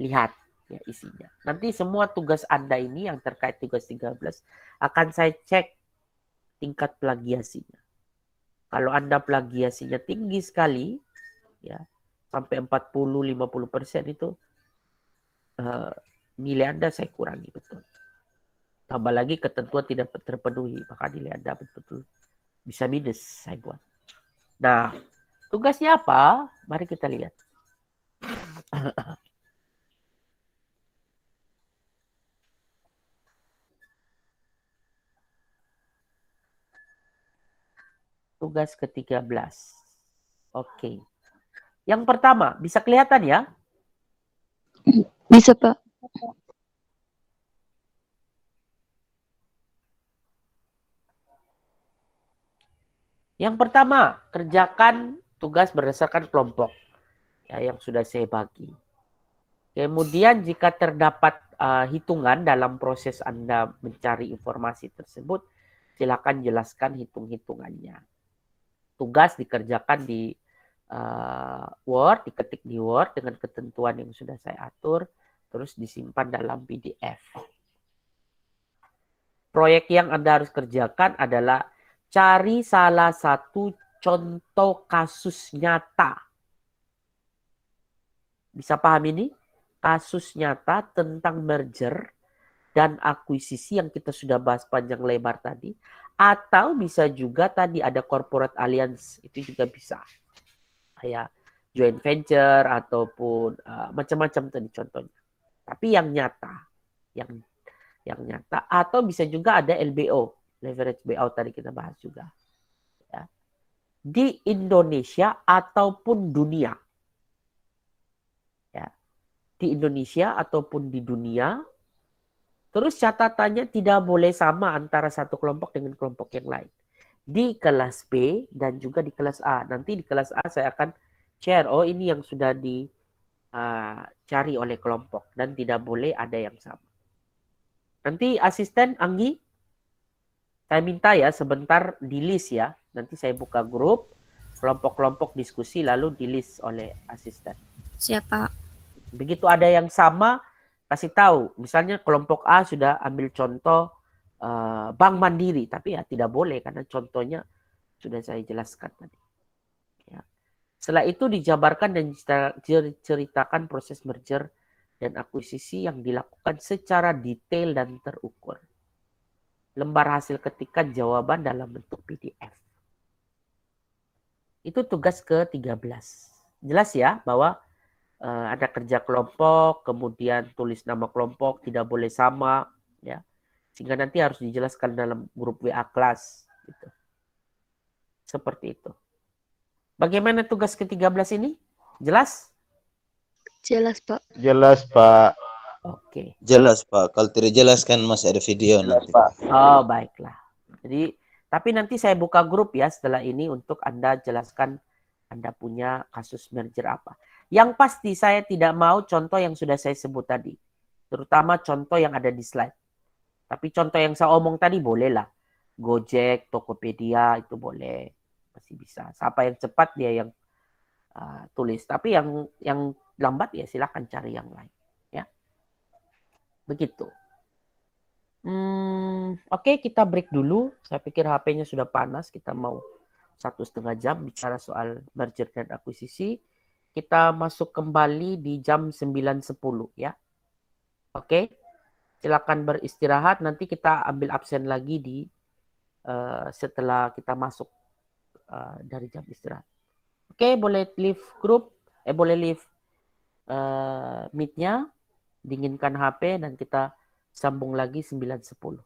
lihat ya isinya. Nanti semua tugas Anda ini yang terkait tugas 13 akan saya cek tingkat plagiasinya. Kalau Anda plagiasinya tinggi sekali, ya sampai 40-50% itu nilai Anda saya kurangi betul. Tambah lagi ketentuan tidak terpenuhi, maka nilai Anda betul-betul bisa minus saya buat. Nah, tugasnya apa? Mari kita lihat. Tugas ke-13. Oke. Yang pertama, bisa kelihatan ya? Bisa, Pak. Yang pertama, kerjakan tugas berdasarkan kelompok ya, yang sudah saya bagi. Kemudian jika terdapat hitungan dalam proses Anda mencari informasi tersebut, silakan jelaskan hitung-hitungannya. Tugas dikerjakan di Word, diketik di Word dengan ketentuan yang sudah saya atur, terus disimpan dalam PDF. Proyek yang Anda harus kerjakan adalah cari salah satu contoh kasus nyata. Bisa paham ini? Kasus nyata tentang merger dan akuisisi yang kita sudah bahas panjang lebar tadi, atau bisa juga tadi ada corporate alliance, itu juga bisa. Kayak joint venture ataupun macam-macam tadi contohnya. Tapi yang nyata, yang nyata, atau bisa juga ada LBO, leverage buyout tadi kita bahas juga. Ya. Di Indonesia ataupun dunia. Ya. Di Indonesia ataupun di dunia. Terus catatannya tidak boleh sama antara satu kelompok dengan kelompok yang lain. Di kelas B dan juga di kelas A. Nanti di kelas A saya akan share, oh ini yang sudah dicari oleh kelompok. Dan tidak boleh ada yang sama. Nanti asisten Anggi, saya minta ya sebentar di list ya. Nanti saya buka grup, kelompok-kelompok diskusi lalu di list oleh asisten. Siapa? Begitu ada yang sama, kasih tahu. Misalnya kelompok A sudah ambil contoh Bank Mandiri, tapi ya tidak boleh karena contohnya sudah saya jelaskan tadi. Ya. Setelah itu dijabarkan dan diceritakan proses merger dan akuisisi yang dilakukan secara detail dan terukur. Lembar hasil ketikan jawaban dalam bentuk PDF. Itu tugas ke-13. Jelas ya bahwa ada kerja kelompok, kemudian tulis nama kelompok, tidak boleh sama, ya. Sehingga nanti harus dijelaskan dalam grup WA kelas. Gitu. Seperti itu. Bagaimana tugas ke-13 ini? Jelas? Jelas, Pak. Jelas, Pak. Oke. Jelas, Pak. Kalau tidak jelas kan masih ada video nanti. Oh, baiklah. Jadi, tapi nanti saya buka grup ya setelah ini untuk Anda jelaskan Anda punya kasus merger apa. Yang pasti saya tidak mau contoh yang sudah saya sebut tadi. Terutama contoh yang ada di slide. Tapi contoh yang saya omong tadi boleh lah. Gojek, Tokopedia itu boleh. Masih bisa. Siapa yang cepat dia yang tulis. Tapi yang lambat ya silakan cari yang lain. Ya. Begitu. Oke, kita break dulu. Saya pikir HP-nya sudah panas. Kita mau 1,5 jam bicara soal merger dan akuisisi. Kita masuk kembali di jam 9.10 ya. Oke. Silakan beristirahat. Nanti kita ambil absen lagi setelah kita masuk dari jam istirahat. Oke, boleh leave grup. Boleh leave meet-nya. Dinginkan HP dan kita sambung lagi 9.10.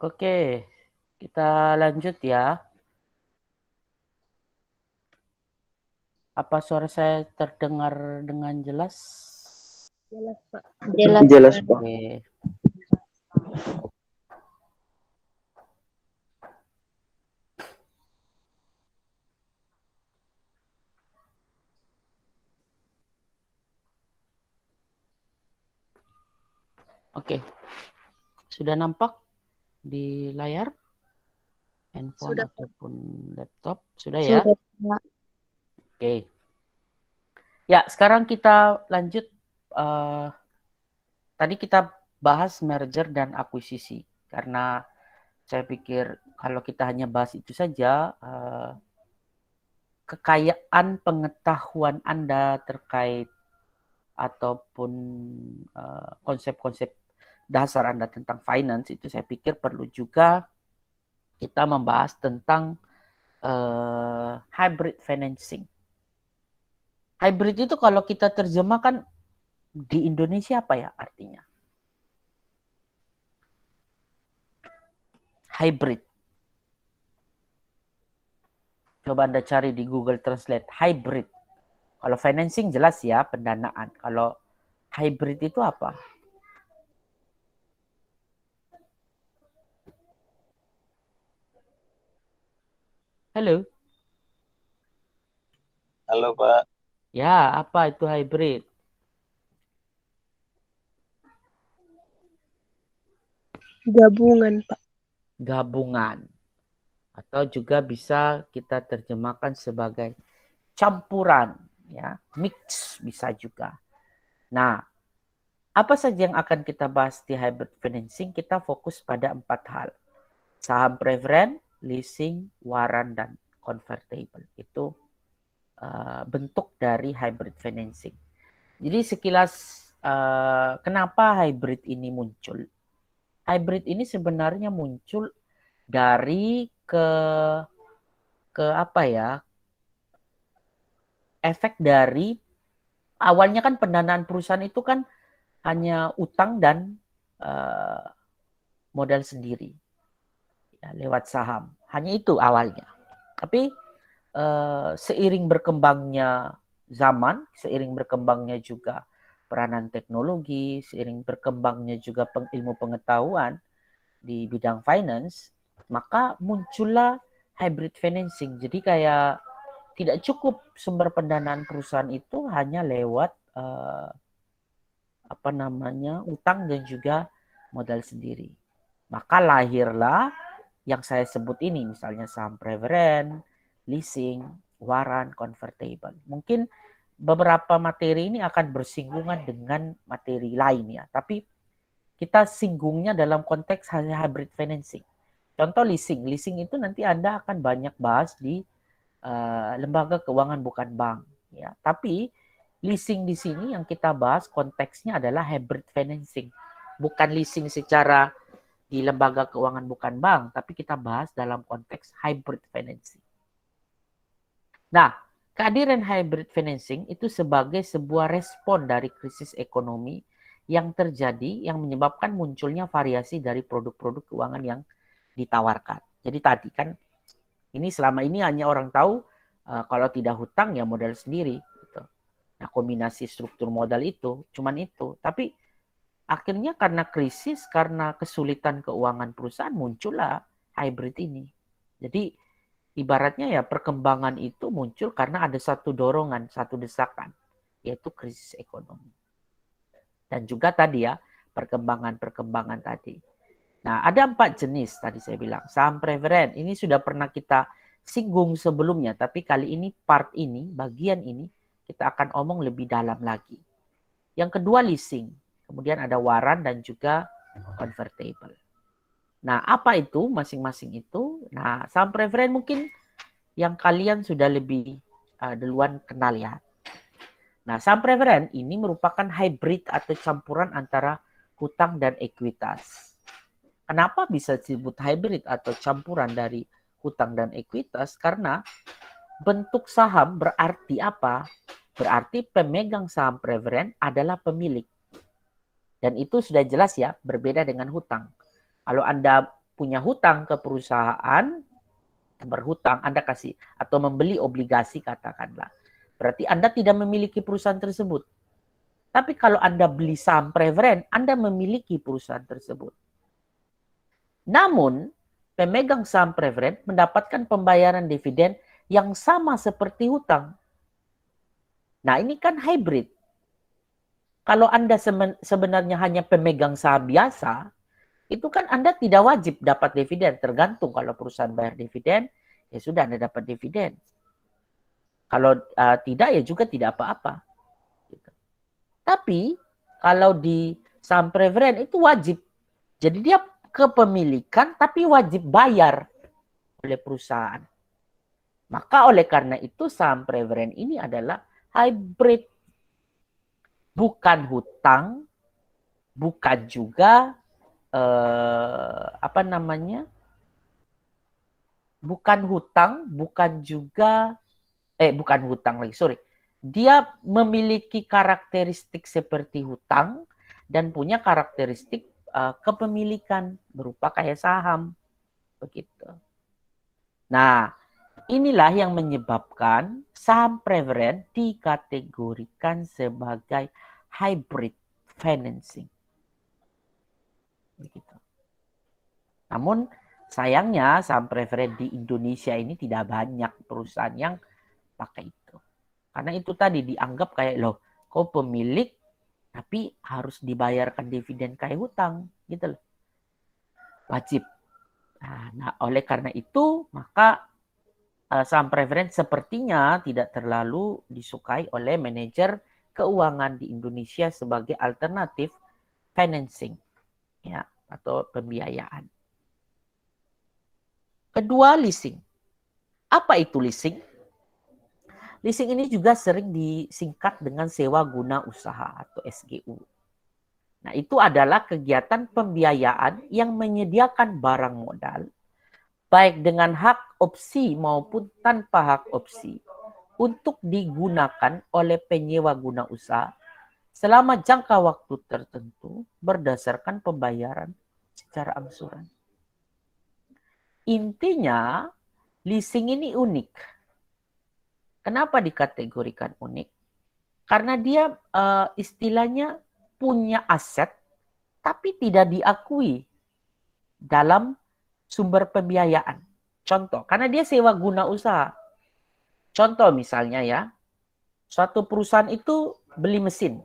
Oke, kita lanjut ya. Apa suara saya terdengar dengan jelas? Jelas, Pak. Jelas, Pak. Oke. Oke. Sudah nampak di layar handphone Sudah. ataupun laptop? Sudah ya? Sudah, Pak. Oke. Ya, sekarang kita lanjut. Tadi kita bahas merger dan akuisisi. Karena saya pikir kalau kita hanya bahas itu saja, kekayaan pengetahuan Anda terkait ataupun konsep-konsep dasar Anda tentang finance itu saya pikir perlu juga kita membahas tentang hybrid financing. Hybrid itu kalau kita terjemahkan di Indonesia apa ya artinya? Hybrid. Coba Anda cari di Google Translate. Hybrid. Kalau financing jelas ya, pendanaan. Kalau hybrid itu apa? Halo? Halo Pak. Ya, apa itu hybrid? Gabungan, Pak. Gabungan. Atau juga bisa kita terjemahkan sebagai campuran. Ya, mix bisa juga. Nah, apa saja yang akan kita bahas di hybrid financing? Kita fokus pada 4 hal. Saham preferen, leasing, waran, dan convertible. Itu bentuk dari hybrid financing. Jadi sekilas kenapa hybrid ini muncul? Hybrid ini sebenarnya muncul dari ke apa ya? Efek dari awalnya kan pendanaan perusahaan itu kan hanya utang dan modal sendiri ya, lewat saham. Hanya itu awalnya. Tapi seiring berkembangnya zaman, seiring berkembangnya juga peranan teknologi, seiring berkembangnya juga ilmu pengetahuan di bidang finance, maka muncullah hybrid financing. Jadi kayak tidak cukup sumber pendanaan perusahaan itu hanya lewat utang dan juga modal sendiri. Maka lahirlah yang saya sebut ini, misalnya saham preferen, leasing, waran, convertible. Mungkin beberapa materi ini akan bersinggungan dengan materi lain ya, tapi kita singgungnya dalam konteks hybrid financing. Contoh leasing. Leasing itu nanti Anda akan banyak bahas di lembaga keuangan bukan bank ya. Tapi leasing di sini yang kita bahas konteksnya adalah hybrid financing. Bukan leasing secara di lembaga keuangan bukan bank, tapi kita bahas dalam konteks hybrid financing. Nah, kehadiran hybrid financing itu sebagai sebuah respon dari krisis ekonomi yang terjadi yang menyebabkan munculnya variasi dari produk-produk keuangan yang ditawarkan. Jadi tadi kan ini selama ini hanya orang tahu kalau tidak hutang ya modal sendiri. Gitu. Nah kombinasi struktur modal itu cuman itu. Tapi akhirnya karena krisis, karena kesulitan keuangan perusahaan muncullah hybrid ini. Jadi ibaratnya ya perkembangan itu muncul karena ada satu dorongan, satu desakan, yaitu krisis ekonomi. Dan juga tadi ya perkembangan tadi. Nah, ada 4 jenis tadi saya bilang. Saham preferen ini sudah pernah kita singgung sebelumnya, tapi kali ini part ini, bagian ini kita akan omong lebih dalam lagi. Yang kedua leasing, kemudian ada waran dan juga convertible. Nah, apa itu masing-masing itu? Nah, saham preferen mungkin yang kalian sudah lebih duluan kenal ya. Nah, saham preferen ini merupakan hybrid atau campuran antara hutang dan ekuitas. Kenapa bisa disebut hybrid atau campuran dari hutang dan ekuitas? Karena bentuk saham berarti apa? Berarti pemegang saham preferen adalah pemilik. Dan itu sudah jelas ya, berbeda dengan hutang. Kalau Anda punya hutang ke perusahaan, berhutang, Anda kasih atau membeli obligasi katakanlah. Berarti Anda tidak memiliki perusahaan tersebut. Tapi kalau Anda beli saham preferen, Anda memiliki perusahaan tersebut. Namun, pemegang saham preferen mendapatkan pembayaran dividen yang sama seperti hutang. Nah, ini kan hybrid. Kalau Anda sebenarnya hanya pemegang saham biasa, itu kan Anda tidak wajib dapat dividen. Tergantung kalau perusahaan bayar dividen, ya sudah Anda dapat dividen. Kalau tidak, ya juga tidak apa-apa. Gitu. Tapi kalau di saham preferen itu wajib. Jadi dia kepemilikan tapi wajib bayar oleh perusahaan. Maka oleh karena itu saham preferen ini adalah hybrid. Bukan hutang, bukan juga bukan hutang, bukan juga bukan hutang lagi, sorry. Dia memiliki karakteristik seperti hutang dan punya karakteristik kepemilikan berupa kayak saham, begitu. Nah, inilah yang menyebabkan saham preferen dikategorikan sebagai hybrid financing. Begitu. Namun sayangnya saham preferen di Indonesia ini tidak banyak perusahaan yang pakai itu. Karena itu tadi dianggap kayak loh, kau pemilik tapi harus dibayarkan dividen kayak hutang, gitu loh. Wajib. Nah, oleh karena itu maka saham preferen sepertinya tidak terlalu disukai oleh manajer keuangan di Indonesia sebagai alternatif financing, ya, atau pembiayaan. Kedua, leasing. Apa itu leasing? Leasing ini juga sering disingkat dengan sewa guna usaha atau SGU. Nah, itu adalah kegiatan pembiayaan yang menyediakan barang modal, baik dengan hak opsi maupun tanpa hak opsi, untuk digunakan oleh penyewa guna usaha selama jangka waktu tertentu berdasarkan pembayaran secara angsuran. Intinya, leasing ini unik. Kenapa dikategorikan unik? Karena dia istilahnya punya aset tapi tidak diakui dalam sumber pembiayaan. Contoh, karena dia sewa guna usaha. Contoh misalnya ya, suatu perusahaan itu beli mesin.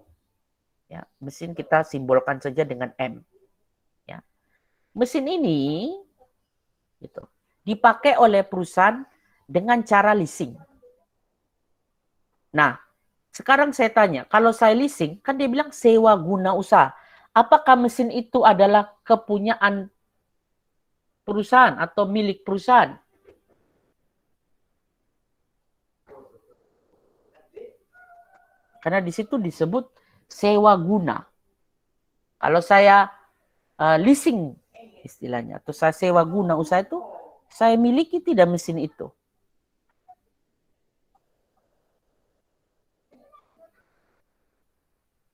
Ya, mesin kita simbolkan saja dengan M. Ya. Mesin ini gitu, dipakai oleh perusahaan dengan cara leasing. Nah, sekarang saya tanya, kalau saya leasing, kan dia bilang sewa guna usaha. Apakah mesin itu adalah kepunyaan perusahaan atau milik perusahaan? Karena di situ disebut sewa guna. Kalau saya leasing istilahnya, atau saya sewa guna usaha itu, saya miliki tidak mesin itu.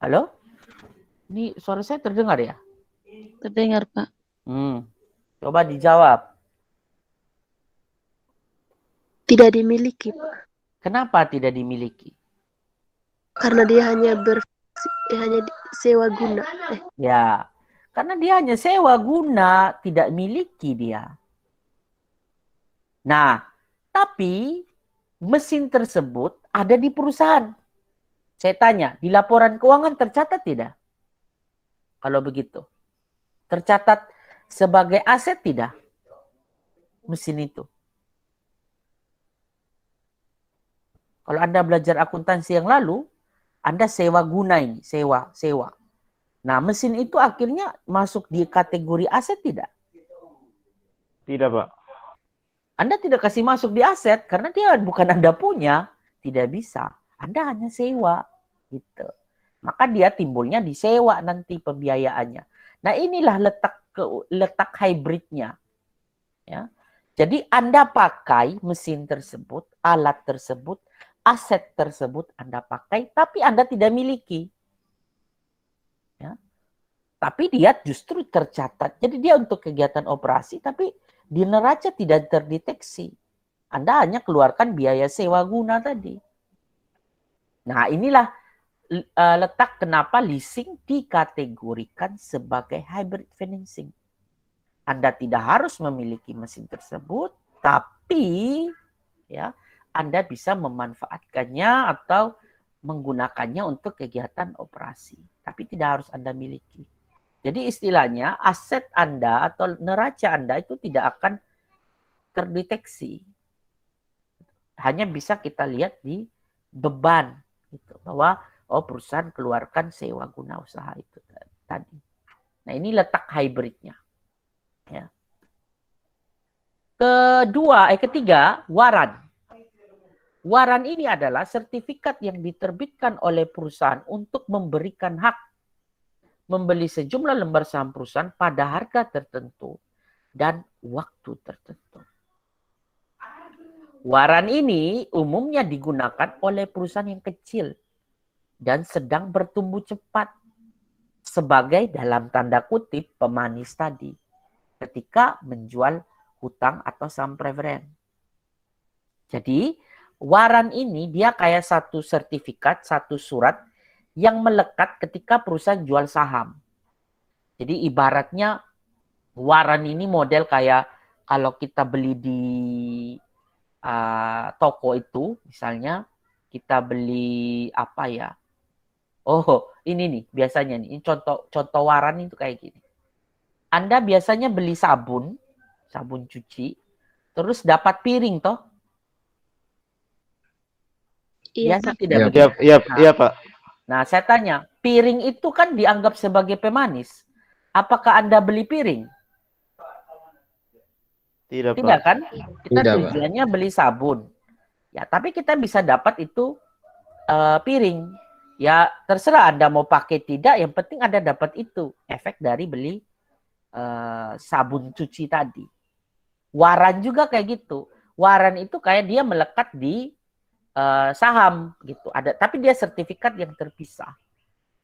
Halo? Ini suara saya terdengar ya? Terdengar, Pak. Coba dijawab. Tidak dimiliki, Pak. Kenapa tidak dimiliki? Karena dia hanya sewa guna. Ya, karena dia hanya sewa guna, tidak miliki dia. Nah, tapi mesin tersebut ada di perusahaan. Saya tanya, di laporan keuangan tercatat tidak? Kalau begitu. Tercatat sebagai aset tidak? Mesin itu. Kalau Anda belajar akuntansi yang lalu, Anda sewa guna ini, sewa. Nah, mesin itu akhirnya masuk di kategori aset tidak? Tidak, Pak. Anda tidak kasih masuk di aset karena dia bukan Anda punya, tidak bisa. Anda hanya sewa, gitu. Maka dia timbulnya disewa nanti pembiayaannya. Nah, inilah letak hybridnya. Ya. Jadi Anda pakai mesin tersebut, alat tersebut, aset tersebut Anda pakai, tapi Anda tidak miliki. Ya. Tapi dia justru tercatat. Jadi dia untuk kegiatan operasi, tapi di neraca tidak terdeteksi. Anda hanya keluarkan biaya sewa guna tadi. Nah, inilah letak kenapa leasing dikategorikan sebagai hybrid financing. Anda tidak harus memiliki mesin tersebut, tapi ya Anda bisa memanfaatkannya atau menggunakannya untuk kegiatan operasi. Tapi tidak harus Anda miliki. Jadi istilahnya aset Anda atau neraca Anda itu tidak akan terdeteksi. Hanya bisa kita lihat di beban. Gitu, bahwa perusahaan keluarkan sewa guna usaha itu tadi. Nah, ini letak hybridnya. Ya. Ketiga, waran. Waran ini adalah sertifikat yang diterbitkan oleh perusahaan untuk memberikan hak membeli sejumlah lembar saham perusahaan pada harga tertentu dan waktu tertentu. Waran ini umumnya digunakan oleh perusahaan yang kecil dan sedang bertumbuh cepat sebagai dalam tanda kutip pemanis tadi ketika menjual hutang atau saham preferen. Jadi waran ini dia kayak satu sertifikat, satu surat yang melekat ketika perusahaan jual saham. Jadi ibaratnya waran ini model kayak kalau kita beli di toko itu, misalnya kita beli apa ya? Oh, ini nih biasanya nih. Ini contoh waran itu kayak gini. Anda biasanya beli sabun cuci, terus dapat piring toh? Iya, Biasa Pak. tidak Iya, begitu. Iya, Pak. Nah, saya tanya, piring itu kan dianggap sebagai pemanis. Apakah Anda beli piring? Tidak, Tidak Pak. kan? Kita Tidak, Pak. tujuannya beli sabun. Ya, tapi kita bisa dapat itu piring. Ya, terserah Anda mau pakai tidak, yang penting Anda dapat itu. Efek dari beli sabun cuci tadi. Waran juga kayak gitu. Waran itu kayak dia melekat di saham gitu. Tapi dia sertifikat yang terpisah.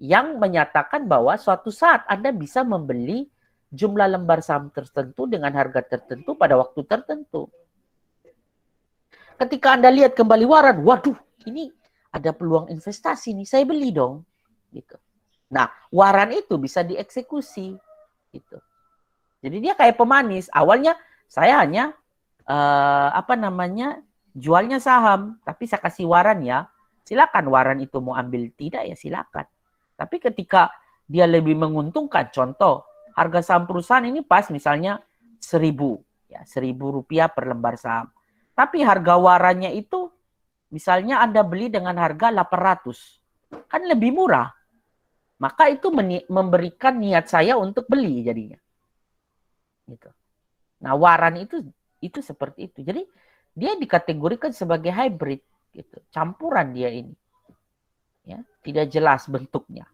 Yang menyatakan bahwa suatu saat Anda bisa membeli jumlah lembar saham tertentu dengan harga tertentu pada waktu tertentu. Ketika Anda lihat kembali waran, waduh, ini ada peluang investasi nih, saya beli dong. Gitu. Nah, waran itu bisa dieksekusi. Gitu. Jadi dia kayak pemanis. Awalnya saya hanya jualnya saham, tapi saya kasih waran ya. Silakan waran itu mau ambil tidak ya silakan. Tapi ketika dia lebih menguntungkan, contoh harga saham perusahaan ini pas misalnya 1.000 rupiah per lembar saham. Tapi harga warannya itu misalnya Anda beli dengan harga 800. Kan lebih murah. Maka itu memberikan niat saya untuk beli jadinya. Gitu. Nah, waran itu seperti itu. Jadi dia dikategorikan sebagai hybrid gitu. Campuran dia ini. Ya, tidak jelas bentuknya.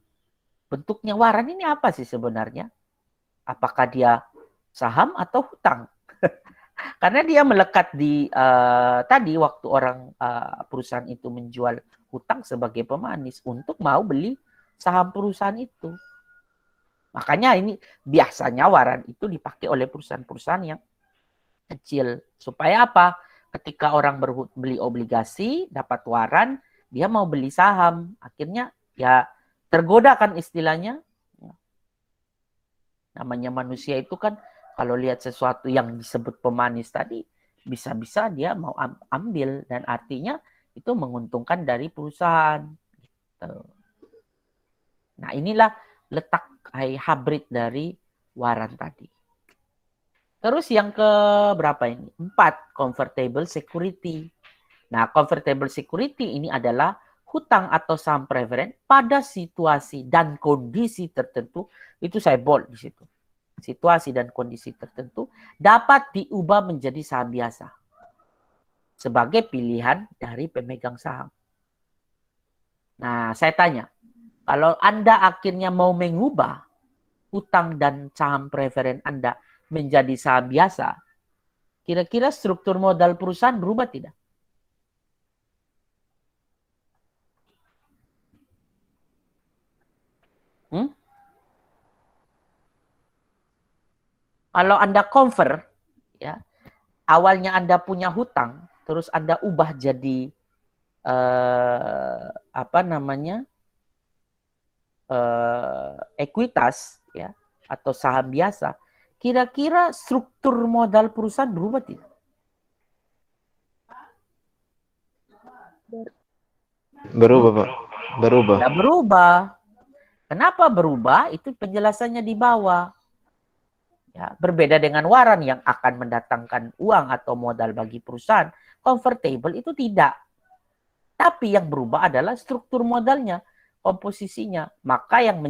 Bentuknya waran ini apa sih sebenarnya? Apakah dia saham atau hutang? Karena dia melekat di tadi waktu orang perusahaan itu menjual hutang sebagai pemanis untuk mau beli saham perusahaan itu. Makanya ini biasanya waran itu dipakai oleh perusahaan-perusahaan yang kecil. Supaya apa? Ketika orang beli obligasi, dapat waran, dia mau beli saham. Akhirnya ya tergoda kan istilahnya. Namanya manusia itu kan kalau lihat sesuatu yang disebut pemanis tadi, bisa-bisa dia mau ambil. Dan artinya itu menguntungkan dari perusahaan. Gitu. Nah, inilah letak hybrid dari waran tadi. Terus yang ke berapa ini? 4, convertible security. Nah, convertible security ini adalah hutang atau saham preferen pada situasi dan kondisi tertentu. Itu saya bold di situ. Situasi dan kondisi tertentu dapat diubah menjadi saham biasa sebagai pilihan dari pemegang saham. Nah, saya tanya, kalau Anda akhirnya mau mengubah hutang dan saham preferen Anda menjadi saham biasa, kira-kira struktur modal perusahaan berubah tidak? Kalau Anda convert, ya, awalnya Anda punya hutang, terus Anda ubah jadi ekuitas, ya, atau saham biasa, kira-kira struktur modal perusahaan berubah tidak? Berubah, Pak. Berubah. Tidak berubah. Kenapa berubah? Itu penjelasannya di bawah. Ya, berbeda dengan waran yang akan mendatangkan uang atau modal bagi perusahaan, convertible itu tidak. Tapi yang berubah adalah struktur modalnya, komposisinya. Maka yang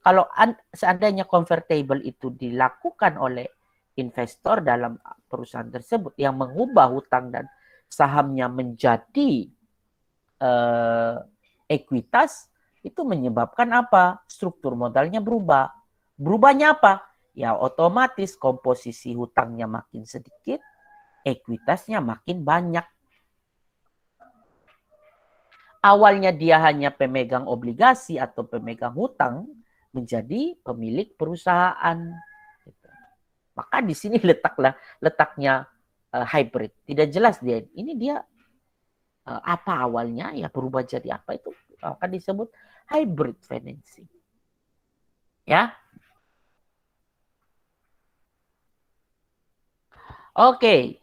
kalau seandainya convertible itu dilakukan oleh investor dalam perusahaan tersebut yang mengubah hutang dan sahamnya menjadi ekuitas, itu menyebabkan apa? Struktur modalnya berubah. Berubahnya apa? Ya otomatis komposisi hutangnya makin sedikit, ekuitasnya makin banyak. Awalnya dia hanya pemegang obligasi atau pemegang hutang, menjadi pemilik perusahaan. Maka di sini letaknya hybrid. Tidak jelas dia. Ini dia apa awalnya, ya berubah jadi apa, itu akan disebut hybrid financing. Ya. Oke.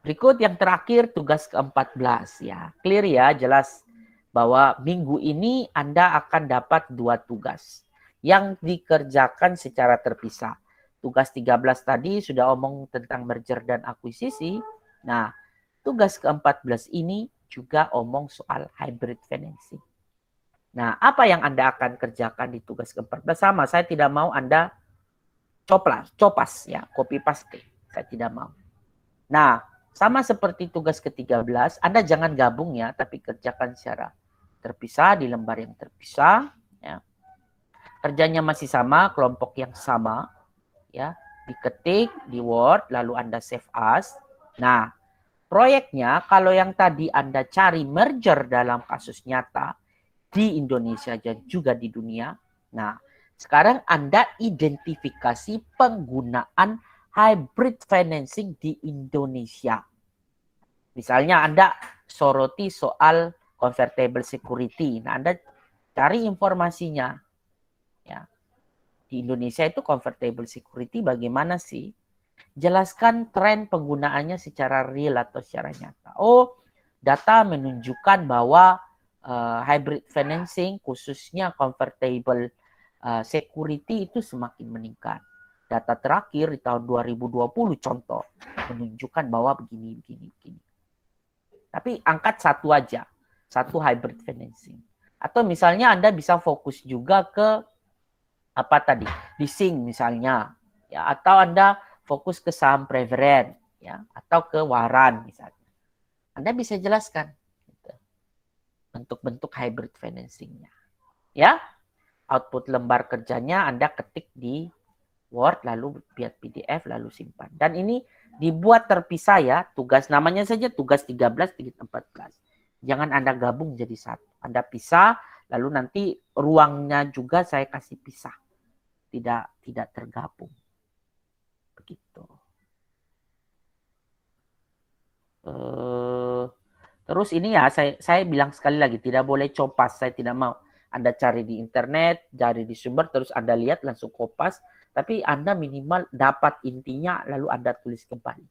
Berikut yang terakhir, tugas ke-14 ya. Clear ya, jelas bahwa minggu ini Anda akan dapat 2 tugas yang dikerjakan secara terpisah. Tugas 13 tadi sudah omong tentang merger dan akuisisi. Nah, tugas ke-14 ini juga omong soal hybrid financing. Nah, apa yang Anda akan kerjakan di tugas ke-14? Sama, saya tidak mau Anda copas ya, copy paste. Saya tidak mau. Nah, sama seperti tugas ke-13, Anda jangan gabung ya, tapi kerjakan secara terpisah di lembar yang terpisah. Ya. Kerjanya masih sama, kelompok yang sama. Ya, diketik di Word, lalu Anda save as. Nah, proyeknya kalau yang tadi Anda cari merger dalam kasus nyata di Indonesia dan juga di dunia. Nah, sekarang Anda identifikasi penggunaan hybrid financing di Indonesia. Misalnya Anda soroti soal convertible security. Nah, Anda cari informasinya. Ya. Di Indonesia itu convertible security bagaimana sih? Jelaskan tren penggunaannya secara real atau secara nyata. Oh, data menunjukkan bahwa hybrid financing khususnya convertible security itu semakin meningkat. Data terakhir di tahun 2020 contoh menunjukkan bahwa begini. Tapi angkat satu aja, satu hybrid financing. Atau misalnya Anda bisa fokus juga ke apa tadi, leasing misalnya, ya, atau Anda fokus ke saham preferen, ya, atau ke waran misalnya. Anda bisa jelaskan gitu, bentuk-bentuk hybrid financingnya, ya. Output lembar kerjanya Anda ketik di Word, lalu buat PDF, lalu simpan. Dan ini dibuat terpisah ya, tugas namanya saja tugas 13, 14. Jangan Anda gabung jadi satu. Anda pisah, lalu nanti ruangnya juga saya kasih pisah. Tidak tergabung. Begitu. Terus ini ya, saya bilang sekali lagi, tidak boleh copas, saya tidak mau. Anda cari di internet, cari di sumber, terus Anda lihat langsung kopas, tapi Anda minimal dapat intinya, lalu Anda tulis kembali.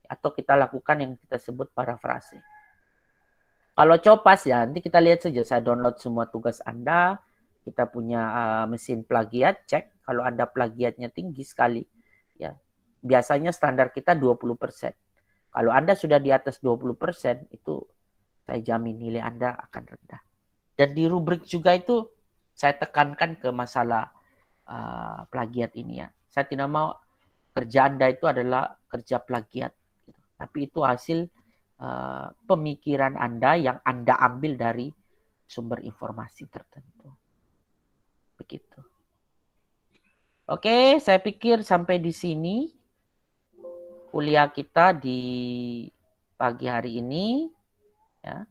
Atau kita lakukan yang kita sebut parafrase. Kalau copas ya, nanti kita lihat saja, saya download semua tugas Anda, kita punya mesin plagiat, cek. Kalau Anda plagiatnya tinggi sekali, ya biasanya standar kita 20%. Kalau Anda sudah di atas 20%, itu saya jamin nilai Anda akan rendah. Dan di rubrik juga itu saya tekankan ke masalah plagiat ini ya. Saya tidak mau kerja Anda itu adalah kerja plagiat. Gitu. Tapi itu hasil pemikiran Anda yang Anda ambil dari sumber informasi tertentu. Begitu. Oke, saya pikir sampai di sini kuliah kita di pagi hari ini. Ya.